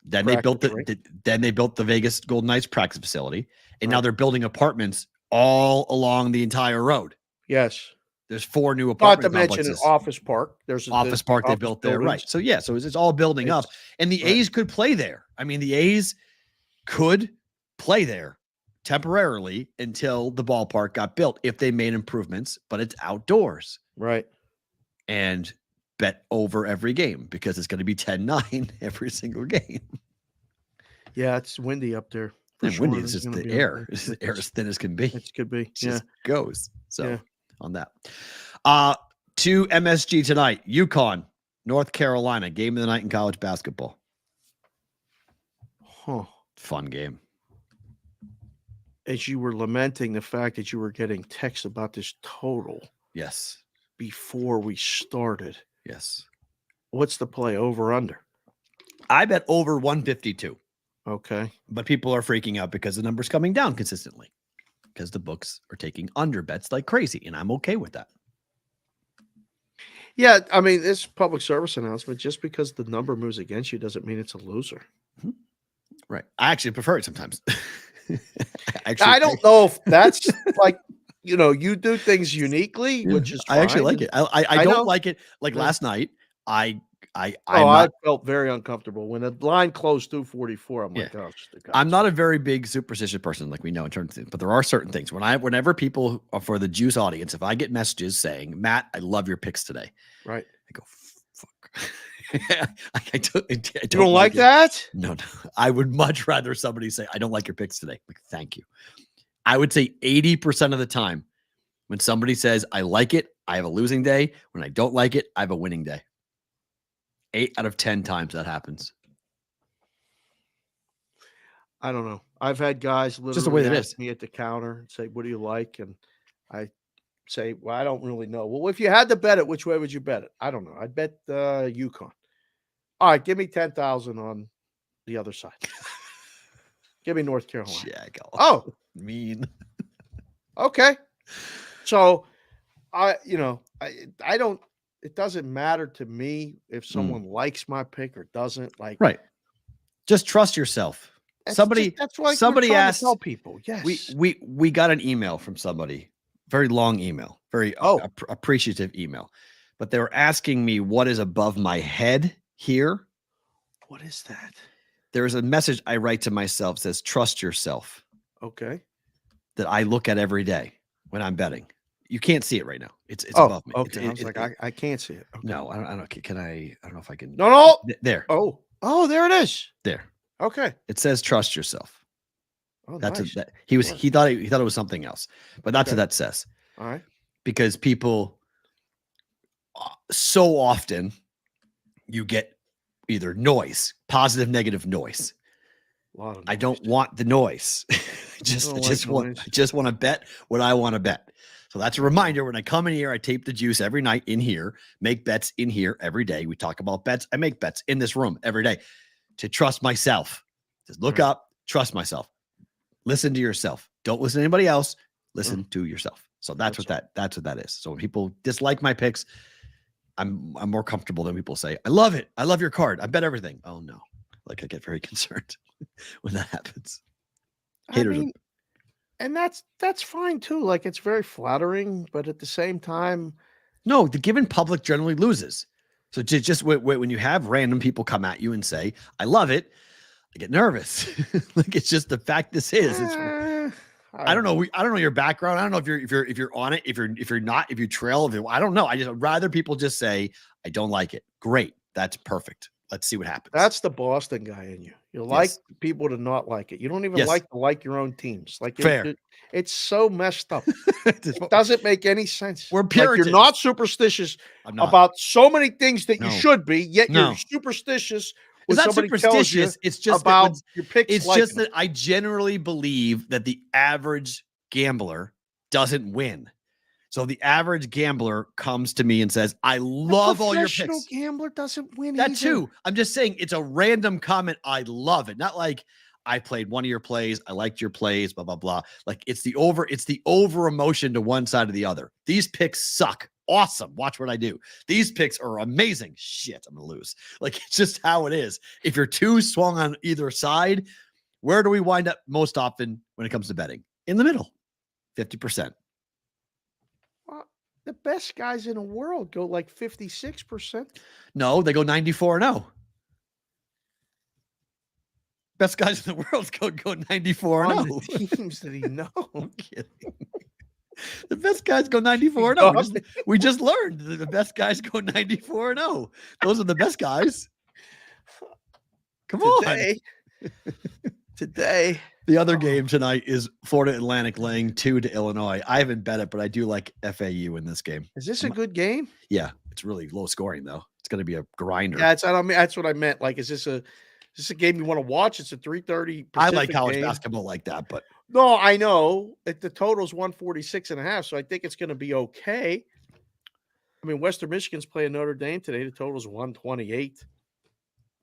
Then they built the Vegas Golden Knights practice facility, and now they're building apartments all along the entire road. Yes. There's 4 new apartment complexes. Not to mention an office park. There's an office park they built there, right? So so it's all building up, and the A's could play there. I mean, the A's could play there temporarily until the ballpark got built if they made improvements. But it's outdoors, right? And bet over every game because it's going to be 10-9 every single game. Yeah, it's windy up there. Windy is just the air. It's the air as thin as can be. It could be. Just goes. So on that. To MSG tonight, UConn, North Carolina, game of the night in college basketball. Fun game. As you were lamenting the fact that you were getting texts about this total. Yes. Before we started. Yes. What's the play, over under? I bet over 152. Okay. But people are freaking out because the number's coming down consistently because the books are taking under bets like crazy, and I'm okay with that. Yeah, I mean, it's public service announcement. Just because the number moves against you doesn't mean it's a loser. Right. I actually prefer it sometimes. I don't know if that's like, you do things uniquely, Yeah, which is I actually fine. like it. I know. don't like it. Like last night, I'm I not, felt very uncomfortable when the line closed 244. I'm like, oh, I'm not a very big superstitious person, like we know in terms of things, but there are certain things whenever people for the Juice audience, if I get messages saying, Matt, I love your picks today. Right. I go, fuck. I don't like that? No. I would much rather somebody say, I don't like your picks today. Like, thank you. I would say 80% of the time when somebody says, I like it, I have a losing day. When I don't like it, I have a winning day. 8 out of 10 times that happens. I don't know. I've had guys literally Just the way that ask is. me at the counter and say, what do you like? And I say, well, I don't really know. Well, if you had to bet it, which way would you bet it? I don't know. I'd bet UConn. All right, give me 10,000 on the other side. Give me North Carolina. Jack, oh, mean. Okay. So I don't, it doesn't matter to me if someone likes my pick or doesn't. Like, right. Just trust yourself. That's why somebody asked, tell people. Yes. We got an email from somebody, very long email, very appreciative email, but they were asking me what is above my head here. What is that? There's a message I write to myself says, trust yourself. Okay. That I look at every day when I'm betting. You can't see it right now. It's above me. Okay. I was like, I can't see it. Okay. No, I don't. Can I don't know if I can. No. There. Oh, there it is. There. Okay. It says trust yourself. Oh, that's nice. He thought it was something else, but that's what that says. All right. Because people so often you get either noise, positive, negative noise. I don't want the noise. I just want to bet what I want to bet. So that's a reminder when I come in here, I tape the Juice every night in here, make bets in here every day. We talk about bets. I make bets in this room every day to trust myself. Just look up, trust myself. Listen to yourself. Don't listen to anybody else. Listen to yourself. So that's what that is. So when people dislike my picks, I'm more comfortable than people say, I love it. I love your card. I bet everything. Oh no. Like I get very concerned when that happens. Haters. And that's fine too. Like it's very flattering, but at the same time, no, the given public generally loses. So just when you have random people come at you and say, I love it, I get nervous. Like it's just the fact this is. I don't know. I don't know your background. I don't know if you're on it, if you're not, if you trail, I don't know. I'd rather people just say, I don't like it. Great. That's perfect. Let's see what happens. That's the Boston guy in you. You like people to not like it. You don't even like your own teams. Like fair. It's so messed up. It doesn't make any sense. We're Puritans. Like you're not superstitious about so many things that you should be, yet you're superstitious. It's not superstitious. It's just about your picks. It's just that I generally believe that the average gambler doesn't win. So the average gambler comes to me and says, I love all your picks. Professional gambler doesn't win that either. Too. I'm just saying it's a random comment. I love it. Not like I played one of your plays. I liked your plays, blah, blah, blah. Like it's the over emotion to one side or the other. These picks suck. Awesome. Watch what I do. These picks are amazing. Shit, I'm going to lose. Like it's just how it is. If you're too swung on either side, where do we wind up most often when it comes to betting? In the middle, 50%. The best guys in the world go like 56%. No, they go 94-0. Best guys in the world go 94-0. On the teams that he knows. I'm kidding. The best guys go 94-0. We just learned that the best guys go 94-0. Those are the best guys. Come on. Today. The other game tonight is Florida Atlantic laying 2 to Illinois. I haven't bet it, but I do like FAU in this game. Is this a good game? Yeah, it's really low scoring though. It's going to be a grinder. Yeah, that's what I meant. Like, is this a game you want to watch? It's a 3:30. I like college basketball like that, but no, I know the total's 146.5, so I think it's going to be okay. I mean, Western Michigan's playing Notre Dame today. The total's 128.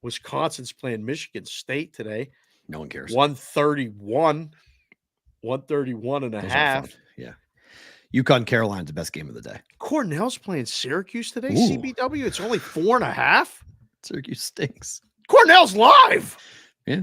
Wisconsin's playing Michigan State today. No one cares. 131 and a half. Yeah. UConn Carolina's the best game of the day. Cornell's playing Syracuse today. Ooh. CBW. It's only 4.5. Syracuse stinks. Cornell's live. Yeah.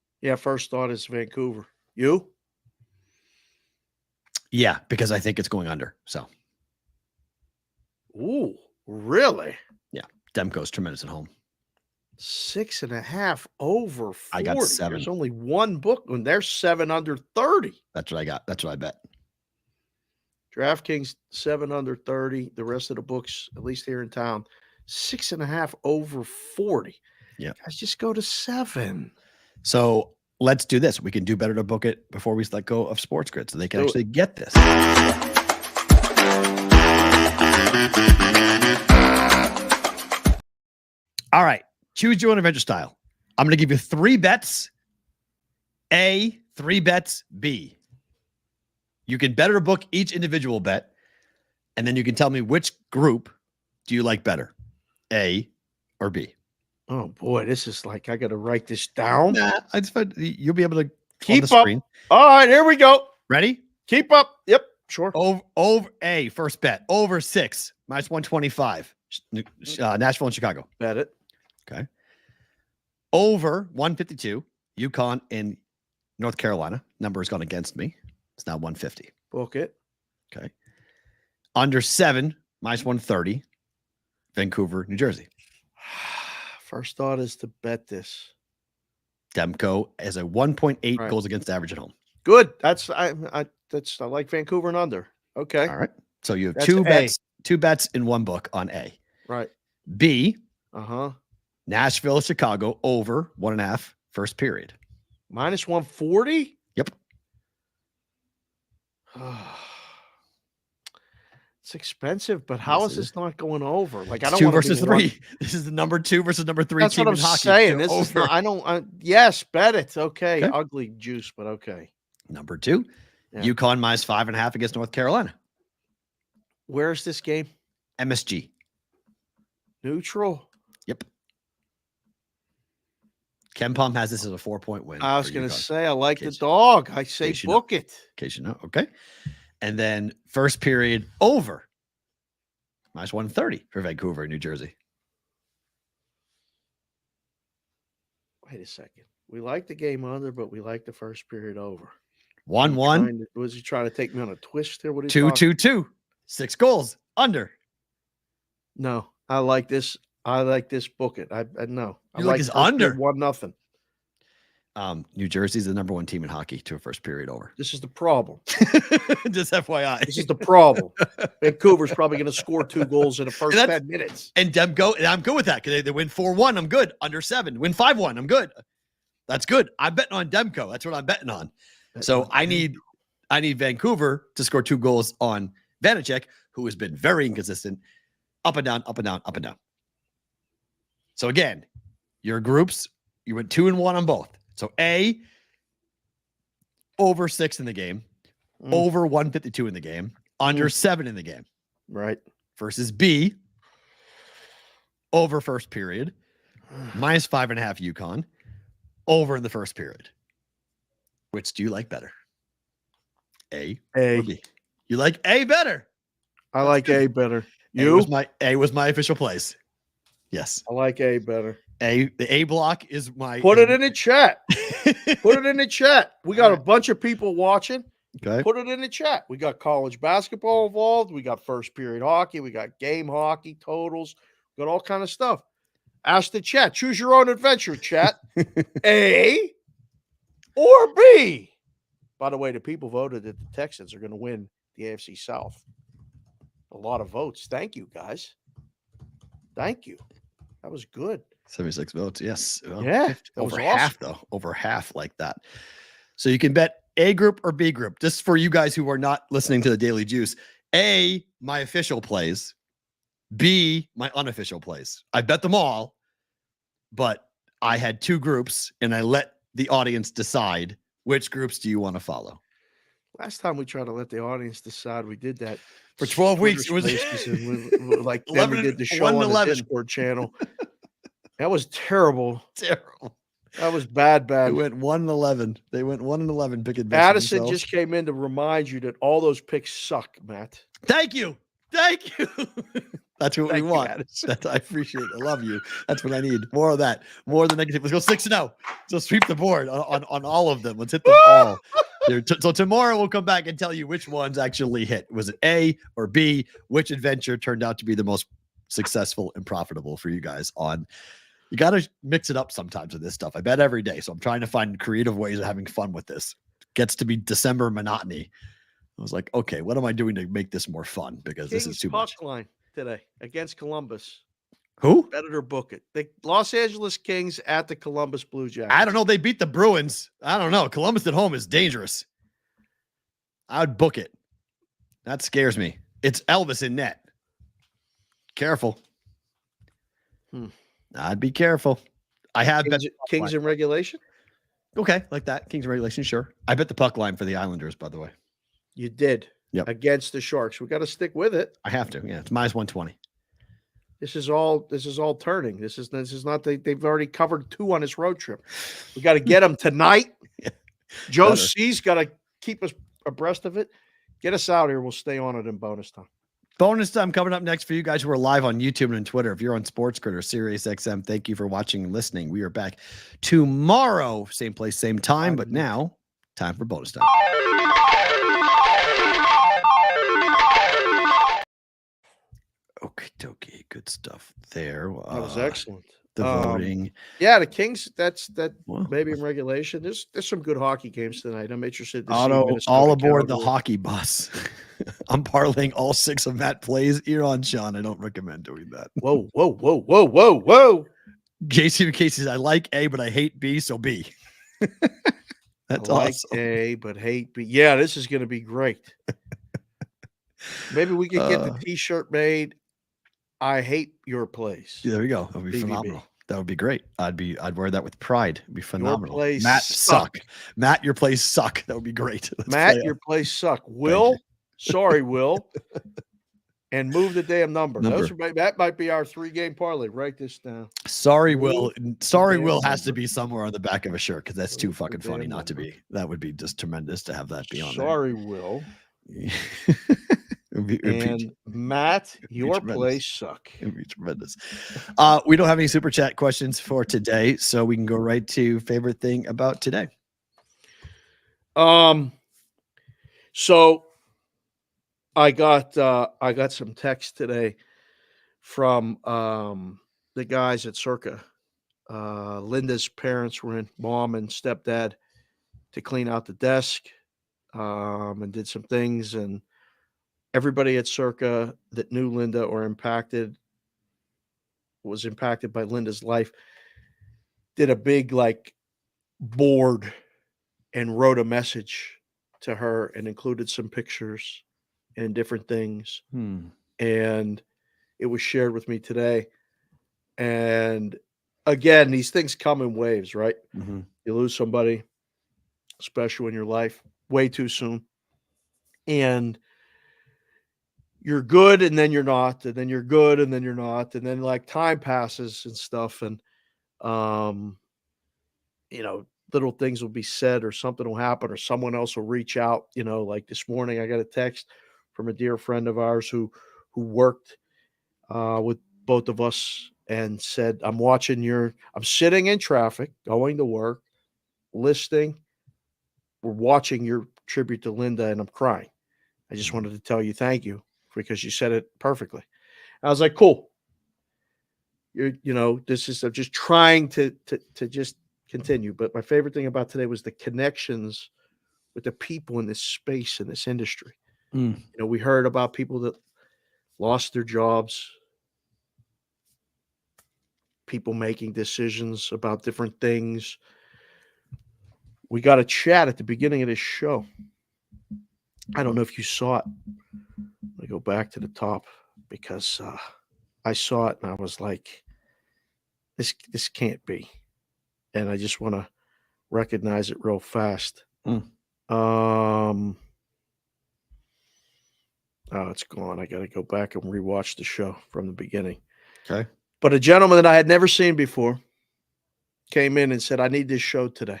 Yeah, first thought is Vancouver. You? Yeah, because I think it's going under. So, Ooh, really? yeah, Demko's tremendous at home. 6.5 over 40. I got 7. There's only one book when there's 7 under 30. That's what I got. That's what I bet. DraftKings 7 under 30. The rest of the books, at least here in town, 6.5 over 40. Yeah. Guys, just go to 7. So let's do this. We can do better to book it before we let go of Sports Grid so they can Do it. actually get this. All right. Choose your own adventure style. I'm going to give you 3 bets. A, 3 bets. B. You can better book each individual bet, and then you can tell me which group do you like better, A or B. Oh, boy. This is like I got to write this down. Nah, it's fine. You'll be able to Keep on the up. screen. All right, here we go. Ready? Keep up. Yep, sure. Over A, first bet. Over 6, minus 125. Nashville and Chicago. Bet it. Okay. Over 152. UConn in North Carolina. Number has gone against me. It's now 150. Book it. Okay. Under 7, minus 130. Vancouver, New Jersey. First thought is to bet this. Demko as a 1.8 Right. goals against average at home. Good. I like Vancouver and under. Okay. All right. So you have That's 2 A. bets, 2 bets in one book on A. Right. B, Uh-huh. Nashville, Chicago over 1.5 first period. Minus 140? Yep. It's expensive, but how Yes, is it this not going over? Like, I It's don't 2 want versus 3. This is the number 2 versus number 3 That's team what I'm in hockey. saying. They're This is over. not, I don't. Yes, bet it. Okay. Okay. Ugly juice, but okay. Number 2, Yeah. UConn minus 5.5 against North Carolina. Where's this game? MSG. Neutral. Yep. Ken Palm has this as a 4-point win. I was for going to UConn, say I like the Case- dog. I say case you know. book it. in case you know. Okay. And then first period over. Minus 130 for Vancouver, New Jersey. Wait a second. We like the game under, but we like the first period over. 1-1, Was he trying to take me on a twist here? What are you talking? 2-2-2. 6 goals under. No, I like this. I like this. Book it. I no. You like his under? 1-0. New Jersey's the number 1 team in hockey to a first period over. This is the problem. Just FYI. This is the problem. Vancouver's probably going to score 2 goals in the first And that's- 10 minutes. And Demko, and I'm good with that because they win 4-1. I'm good. Under 7. Win 5-1. I'm good. That's good. I'm betting on Demko. That's what I'm betting on. So I need Vancouver to score 2 goals on Vanacek, who has been very inconsistent. Up and down, up and down, up and down. So again, your groups, you went 2-1 on both. So A, over 6 in the game, over 152 in the game, under 7 in the game. Right. Versus B, over first period, minus 5.5 UConn, over in the first period. Which do you like better? A or B? You like A better. I like A better. A You? was my official place. Yes. I like A better. The A block is my Put it in the chat. Put it in the chat. We got a bunch of people watching. Okay. Put it in the chat. We got college basketball involved. We got first period hockey. We got game hockey, totals. We got all kind of stuff. Ask the chat. Choose your own adventure, chat. A or B. By the way, the people voted that the Texans are going to win the AFC South. A lot of votes. Thank you, guys. Thank you. That was good. 76 votes. Yes. Well, Yeah, that was over awesome. half though. Over half like that. So you can bet A group or B group. Just for you guys who are not listening to the Daily Juice. A, my official plays. B, my unofficial plays. I bet them all, but I had 2 groups and I let the audience decide which groups do you want to follow. Last time we tried to let the audience decide, we did that For 12 weeks, Twitter it was Spaces and we- like then we 11 did the show 1 on to the 11. Discord channel. That was terrible. terrible. That was bad. They went 1-11. They went 1-11 picking bets Addison themselves. just came in to remind you that all those picks suck, Matt. Thank you. Thank you. That's what we want. I appreciate it. I love you. That's what I need. More of that. More than negative. Let's go 6-0. So sweep the board on all of them. Let's hit them all. So tomorrow we'll come back and tell you which ones actually hit. Was it A or B? Which adventure turned out to be the most successful and profitable for you guys on? You got to mix it up sometimes with this stuff. I bet every day. So I'm trying to find creative ways of having fun with this. Gets to be December monotony. I was like, okay, what am I doing to make this more fun? Because Kings this is too puck much. line today against Columbus. Who? Better book it. The Los Angeles Kings at the Columbus Blue Jackets. I don't know. They beat the Bruins. I don't know. Columbus at home is dangerous. I would book it. That scares me. It's Elvis in net. Careful. I'd be careful. I have Kings in regulation. Okay, like that. Kings in regulation, sure. I bet the puck line for the Islanders, by the way. You did. Yep. Against the Sharks. We got to stick with it. I have to. Yeah, it's minus 120. This is all turning. This is not they've already covered 2 on this road trip. We got to get them tonight. Joe C's got to keep us abreast of it. Get us out here. We'll stay on it in bonus time. Bonus time coming up next for you guys who are live on YouTube and on Twitter. If you're on Sports Grid or Sirius XM, thank you for watching and listening. We are back tomorrow, same place, same time. But now, time for bonus time. Okay, good stuff there. That was excellent. The voting. Yeah, the Kings. Well, maybe in regulation. There's some good hockey games tonight. I'm interested to see all aboard the hockey bus. I'm parlaying all 6 of Matt plays. You're on, Sean. I don't recommend doing that. Whoa. JC Casey says, I like A, but I hate B, so B. That's awesome. A, but hate B. Yeah, this is going to be great. Maybe we could get the T-shirt made. I hate your place. Yeah, there you go. That would be phenomenal. That would be great. I'd wear that with pride. It'd be phenomenal. Your place Matt suck. Matt, your place suck. That would be great. Matt, your place suck. Will, sorry, Will. And move the damn number. That might be our 3-game parlay. Write this down. Sorry, Will. Sorry, Will has to be somewhere on the back of a shirt because that's too fucking funny not to be. That would be just tremendous to have that be on there. Sorry, Will. It'd be Matt, your place suck. It'd be tremendous. We don't have any super chat questions for today, so we can go right to favorite thing about today. So I got some text today from the guys at Circa. Linda's parents were in, mom and stepdad, to clean out the desk and did some things, and everybody at Circa that knew Linda or was impacted by Linda's life did a big board and wrote a message to her and included some pictures and different things. And it was shared with me today. And again, these things come in waves, right? Mm-hmm. You lose somebody special in your life way too soon. And you're good, and then you're not, and then you're good, and then you're not, and then time passes and stuff, and little things will be said, or something will happen, or someone else will reach out. Like this morning, I got a text from a dear friend of ours who worked with both of us and said, I'm sitting in traffic, going to work, listening. We're watching your tribute to Linda, and I'm crying. I just wanted to tell you thank you, because you said it perfectly. I was like, cool. This is I'm just trying to just continue. But my favorite thing about today was the connections with the people in this space, in this industry. We heard about people that lost their jobs, people making decisions about different things. We got a chat at the beginning of this show. I don't know if you saw it. Let me go back to the top, because I saw it and I was like, this can't be. And I just want to recognize it real fast. Oh, it's gone. I got to go back and rewatch the show from the beginning. Okay. But a gentleman that I had never seen before came in and said, I need this show today,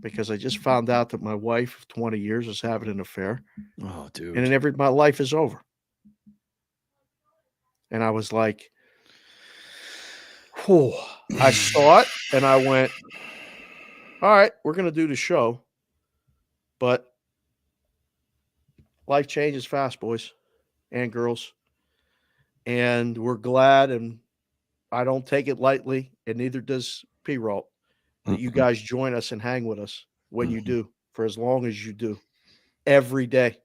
because I just found out that my wife of 20 years is having an affair. Oh, dude. And my life is over. And I was like, whew. I saw it and I went, all right, we're going to do the show. But life changes fast, boys and girls. And we're glad, and I don't take it lightly, and neither does Perrault, that you guys join us and hang with us when you do, for as long as you do. Every day,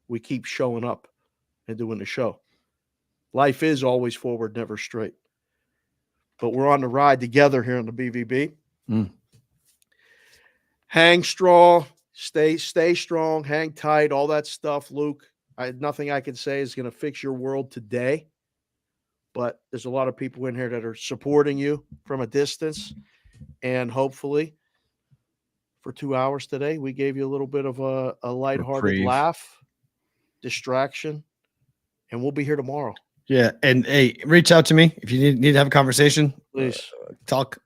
we keep showing up and doing the show. Life is always forward, never straight. But we're on the ride together here on the BvB. Hang strong, stay strong, hang tight, all that stuff, Luke. Nothing I can say is going to fix your world today. But there's a lot of people in here that are supporting you from a distance. And hopefully, for 2 hours today, we gave you a little bit of a lighthearted laugh, distraction, and we'll be here tomorrow. Yeah, and hey, reach out to me if you need to have a conversation. Please talk.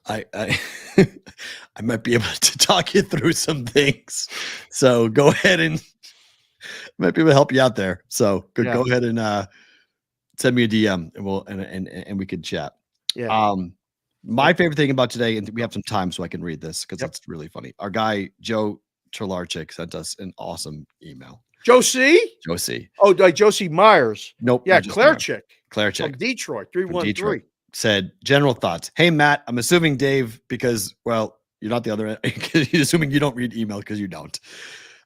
I I might be able to talk you through some things. So go ahead and might be able to help you out there. So go ahead and send me a DM and we'll and we can chat. Yeah. My favorite thing about today, and we have some time so I can read this because it's really funny. Our guy Joe Trelarchik sent us an awesome email. Josie? Josie. Oh, like Josie Myers. Nope. Yeah, Claire Chick. Claire Chick. From Detroit, 313. Said, general thoughts. Hey, Matt, I'm assuming Dave, because, well, you're not the other end. He's assuming you don't read email because you don't.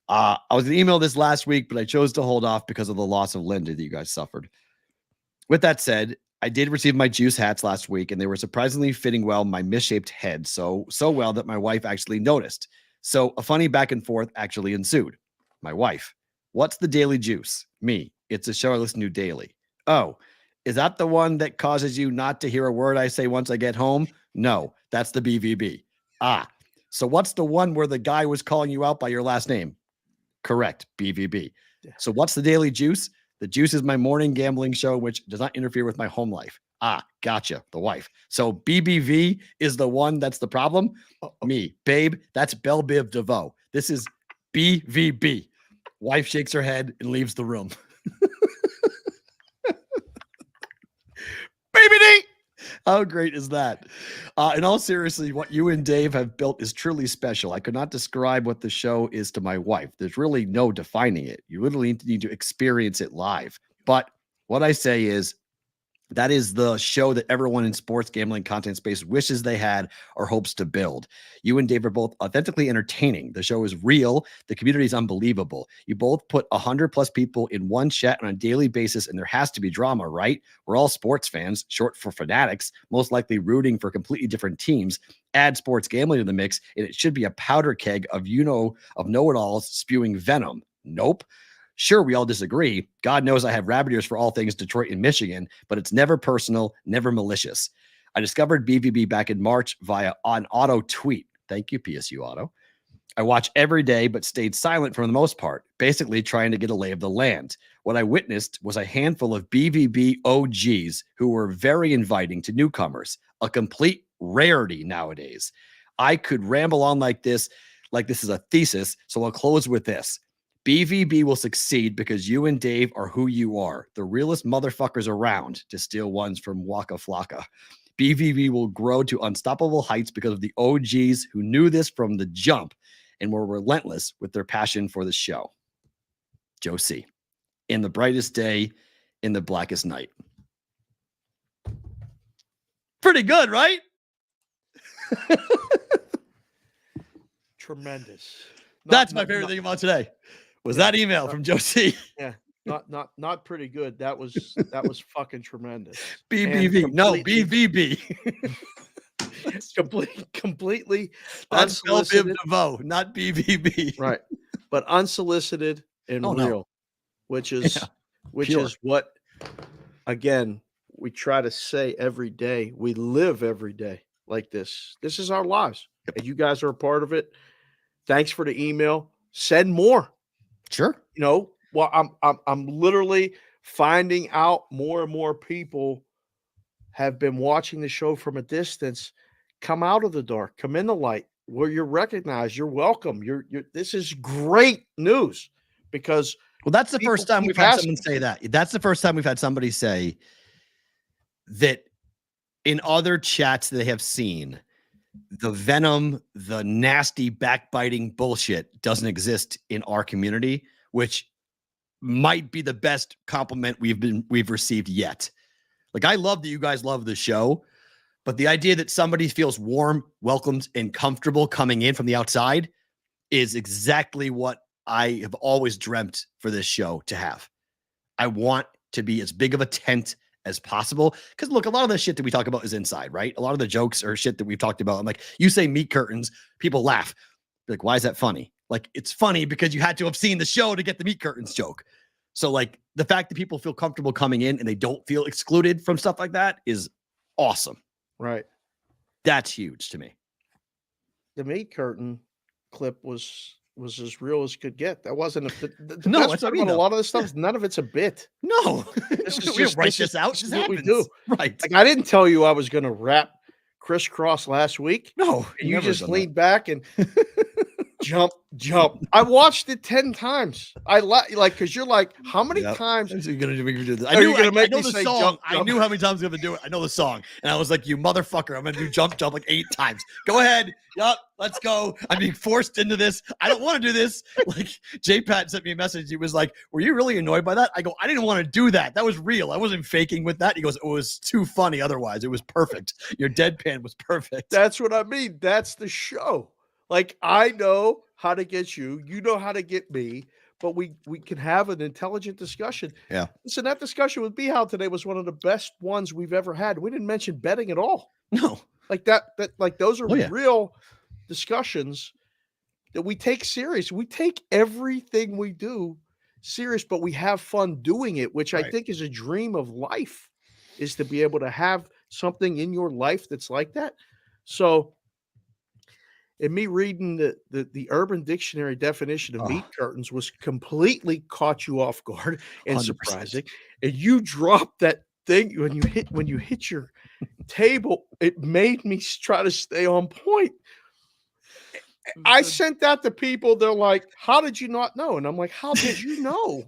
I was going to email this last week, but I chose to hold off because of the loss of Linda that you guys suffered. With that said, I did receive my juice hats last week, and they were surprisingly fitting well my misshaped head, so well that my wife actually noticed. So a funny back and forth actually ensued. My wife, what's the daily juice? Me, it's a show I listen to daily. Oh, is that the one that causes you not to hear a word I say once I get home? No, that's the BvB. Ah, so what's the one where the guy was calling you out by your last name? Correct, BvB. So what's the daily juice? The juice is my morning gambling show, which does not interfere with my home life. Ah, gotcha, the wife. So BBV is the one that's the problem? Me, babe, that's Belle Biv DeVoe. This is BVB. Wife shakes her head and leaves the room. Baby D! How great is that? In all seriousness, what you and Dave have built is truly special. I could not describe what the show is to my wife. There's really no defining it. You literally need to experience it live. But what I say is, that is the show that everyone in sports gambling content space wishes they had or hopes to build. You and Dave are both authentically entertaining. The show is real. The community is unbelievable. You both put 100+ people in one chat on a daily basis, and there has to be drama, right? We're all sports fans, short for fanatics, most likely rooting for completely different teams. Add sports gambling to the mix, and it should be a powder keg of know-it-alls spewing venom. Nope. Sure, we all disagree. God knows I have rabbit ears for all things Detroit and Michigan, but it's never personal, never malicious. I discovered BvB back in March via an auto tweet. Thank you, PSU Auto. I watch every day, but stayed silent for the most part, basically trying to get a lay of the land. What I witnessed was a handful of BvB OGs who were very inviting to newcomers, a complete rarity nowadays. I could ramble on like this is a thesis, so I'll close with this. BvB will succeed because you and Dave are who you are, the realest motherfuckers around, to steal ones from Waka Flocka. BvB will grow to unstoppable heights because of the OGs who knew this from the jump and were relentless with their passion for the show. Josie, in the brightest day, in the blackest night. Pretty good, right? Tremendous. That's my favorite thing about today. Was that email from Josie? Yeah, not pretty good. That was fucking tremendous. BvB, no BvB. completely That's Belle Biv unsolicited. DeVoe, not BvB. Right, but unsolicited and real, no. which is what, again, we try to say every day. We live every day like this. This is our lives, and you guys are a part of it. Thanks for the email. Send more. Sure. Well, I'm literally finding out more and more people have been watching the show from a distance. Come out of the dark, come in the light where you're recognized. You're welcome. This is great news because Well, that's the first time we've had someone say that. That's the first time we've had somebody say that in other chats they have seen, the venom, the nasty backbiting bullshit doesn't exist in our community, which might be the best compliment we've received yet. Like, I love that you guys love the show, but the idea that somebody feels warm, welcomed, and comfortable coming in from the outside is exactly what I have always dreamt for this show to have. I want to be as big of a tent as possible. Because look, a lot of the shit that we talk about is inside, right? A lot of the jokes are shit that we've talked about. I'm like, you say meat curtains, people laugh. Like, why is that funny? Like, it's funny because you had to have seen the show to get the meat curtains joke. So like the fact that people feel comfortable coming in and they don't feel excluded from stuff like that is awesome. Right. That's huge to me. The meat curtain clip was as real as could get. That wasn't a no. That's what I mean. A lot of this stuff, none of it's a bit. No, this is we just write this out. This is what we do. Right. Like, I didn't tell you I was going to rap crisscross last week. No, you just leaned back and jump. I watched it 10 times. I like because you're like, how many times are you gonna do this? I knew I know the song. Jump. I knew how many times I was gonna do it. I know the song, and I was like, you motherfucker, I'm gonna do jump like 8 times. Go ahead. Yup, let's go. I'm being forced into this. I don't want to do this. Like, J-Pat sent me a message. He was like, were you really annoyed by that? I go, I didn't want to do that. That was real. I wasn't faking with that. He goes, it was too funny otherwise. It was perfect. Your deadpan was perfect. That's what I mean. That's the show. Like, I know how to get you. You know how to get me. But we can have an intelligent discussion. Yeah. Listen, that discussion with B-How today was one of the best ones we've ever had. We didn't mention betting at all. No. Like that like those are real discussions that we take serious. We take everything we do serious, but we have fun doing it, which I think is a dream of life, is to be able to have something in your life that's like that. So, and me reading the Urban Dictionary definition of meat curtains was completely caught you off guard and 100%. surprising. And you dropped that thing when you hit your table. It made me try to stay on point. I sent that to people. They're like, "How did you not know?" And I'm like, "How did you know?"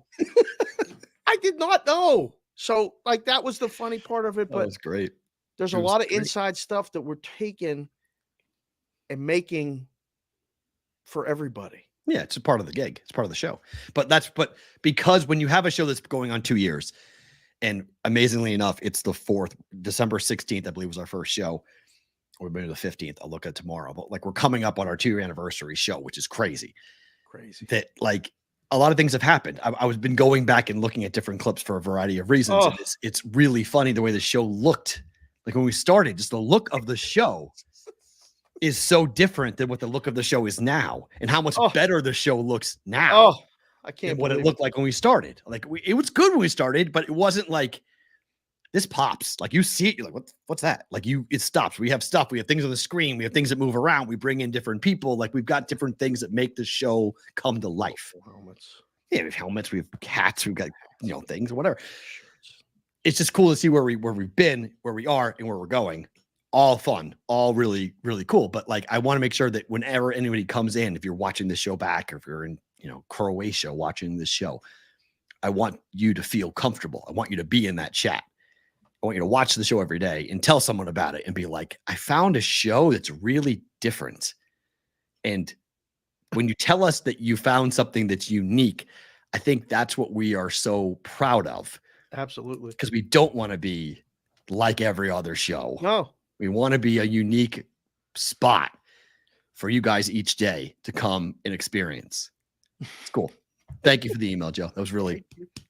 I did not know. So, like, that was the funny part of it. But that was great. There's a lot of inside stuff that we're taking and making for everybody. Yeah, it's a part of the gig. It's part of the show. But because when you have a show that's going on 2 years, and amazingly enough, it's the 4th, December 16th, I believe, was our first show. Or maybe the 15th. I'll look at tomorrow. But like, we're coming up on our 2-year anniversary show, which is crazy. That like a lot of things have happened. I was been going back and looking at different clips for a variety of reasons. And it's really funny the way the show looked. Like when we started, just the look of the show is so different than what the look of the show is now, and how much better the show looks now. I can't what it looked like when we started. Like it was good when we started, but it wasn't like this pops. Like you see it, you're like, what's that? Like it stops. We have stuff. We have things on the screen. We have things that move around. We bring in different people. Like we've got different things that make the show come to life. Helmets. Yeah, we have helmets. We have hats. We've got things or whatever. It's just cool to see where we've been, where we are, and where we're going. All fun, all really, really cool. But like, I want to make sure that whenever anybody comes in, if you're watching this show back, or if you're in, Croatia watching this show, I want you to feel comfortable. I want you to be in that chat. I want you to watch the show every day and tell someone about it and be like, I found a show that's really different. And when you tell us that you found something that's unique, I think that's what we are so proud of. Absolutely. Because we don't want to be like every other show. No. We want to be a unique spot for you guys each day to come and experience. It's cool. Thank you for the email, Joe. That was really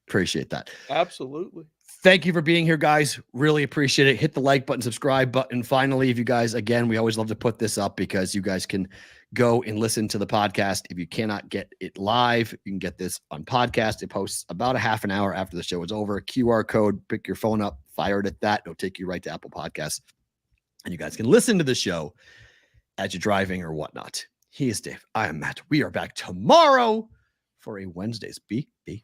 appreciate that. Absolutely. Thank you for being here, guys. Really appreciate it. Hit the like button, subscribe button. Finally, if you guys, again, we always love to put this up because you guys can go and listen to the podcast. If you cannot get it live, you can get this on podcast. It posts about a half an hour after the show is over. QR code, pick your phone up, fire it at that. It'll take you right to Apple Podcasts. And you guys can listen to the show as you're driving or whatnot. He is Dave. I am Matt. We are back tomorrow for a Wednesday's BvB.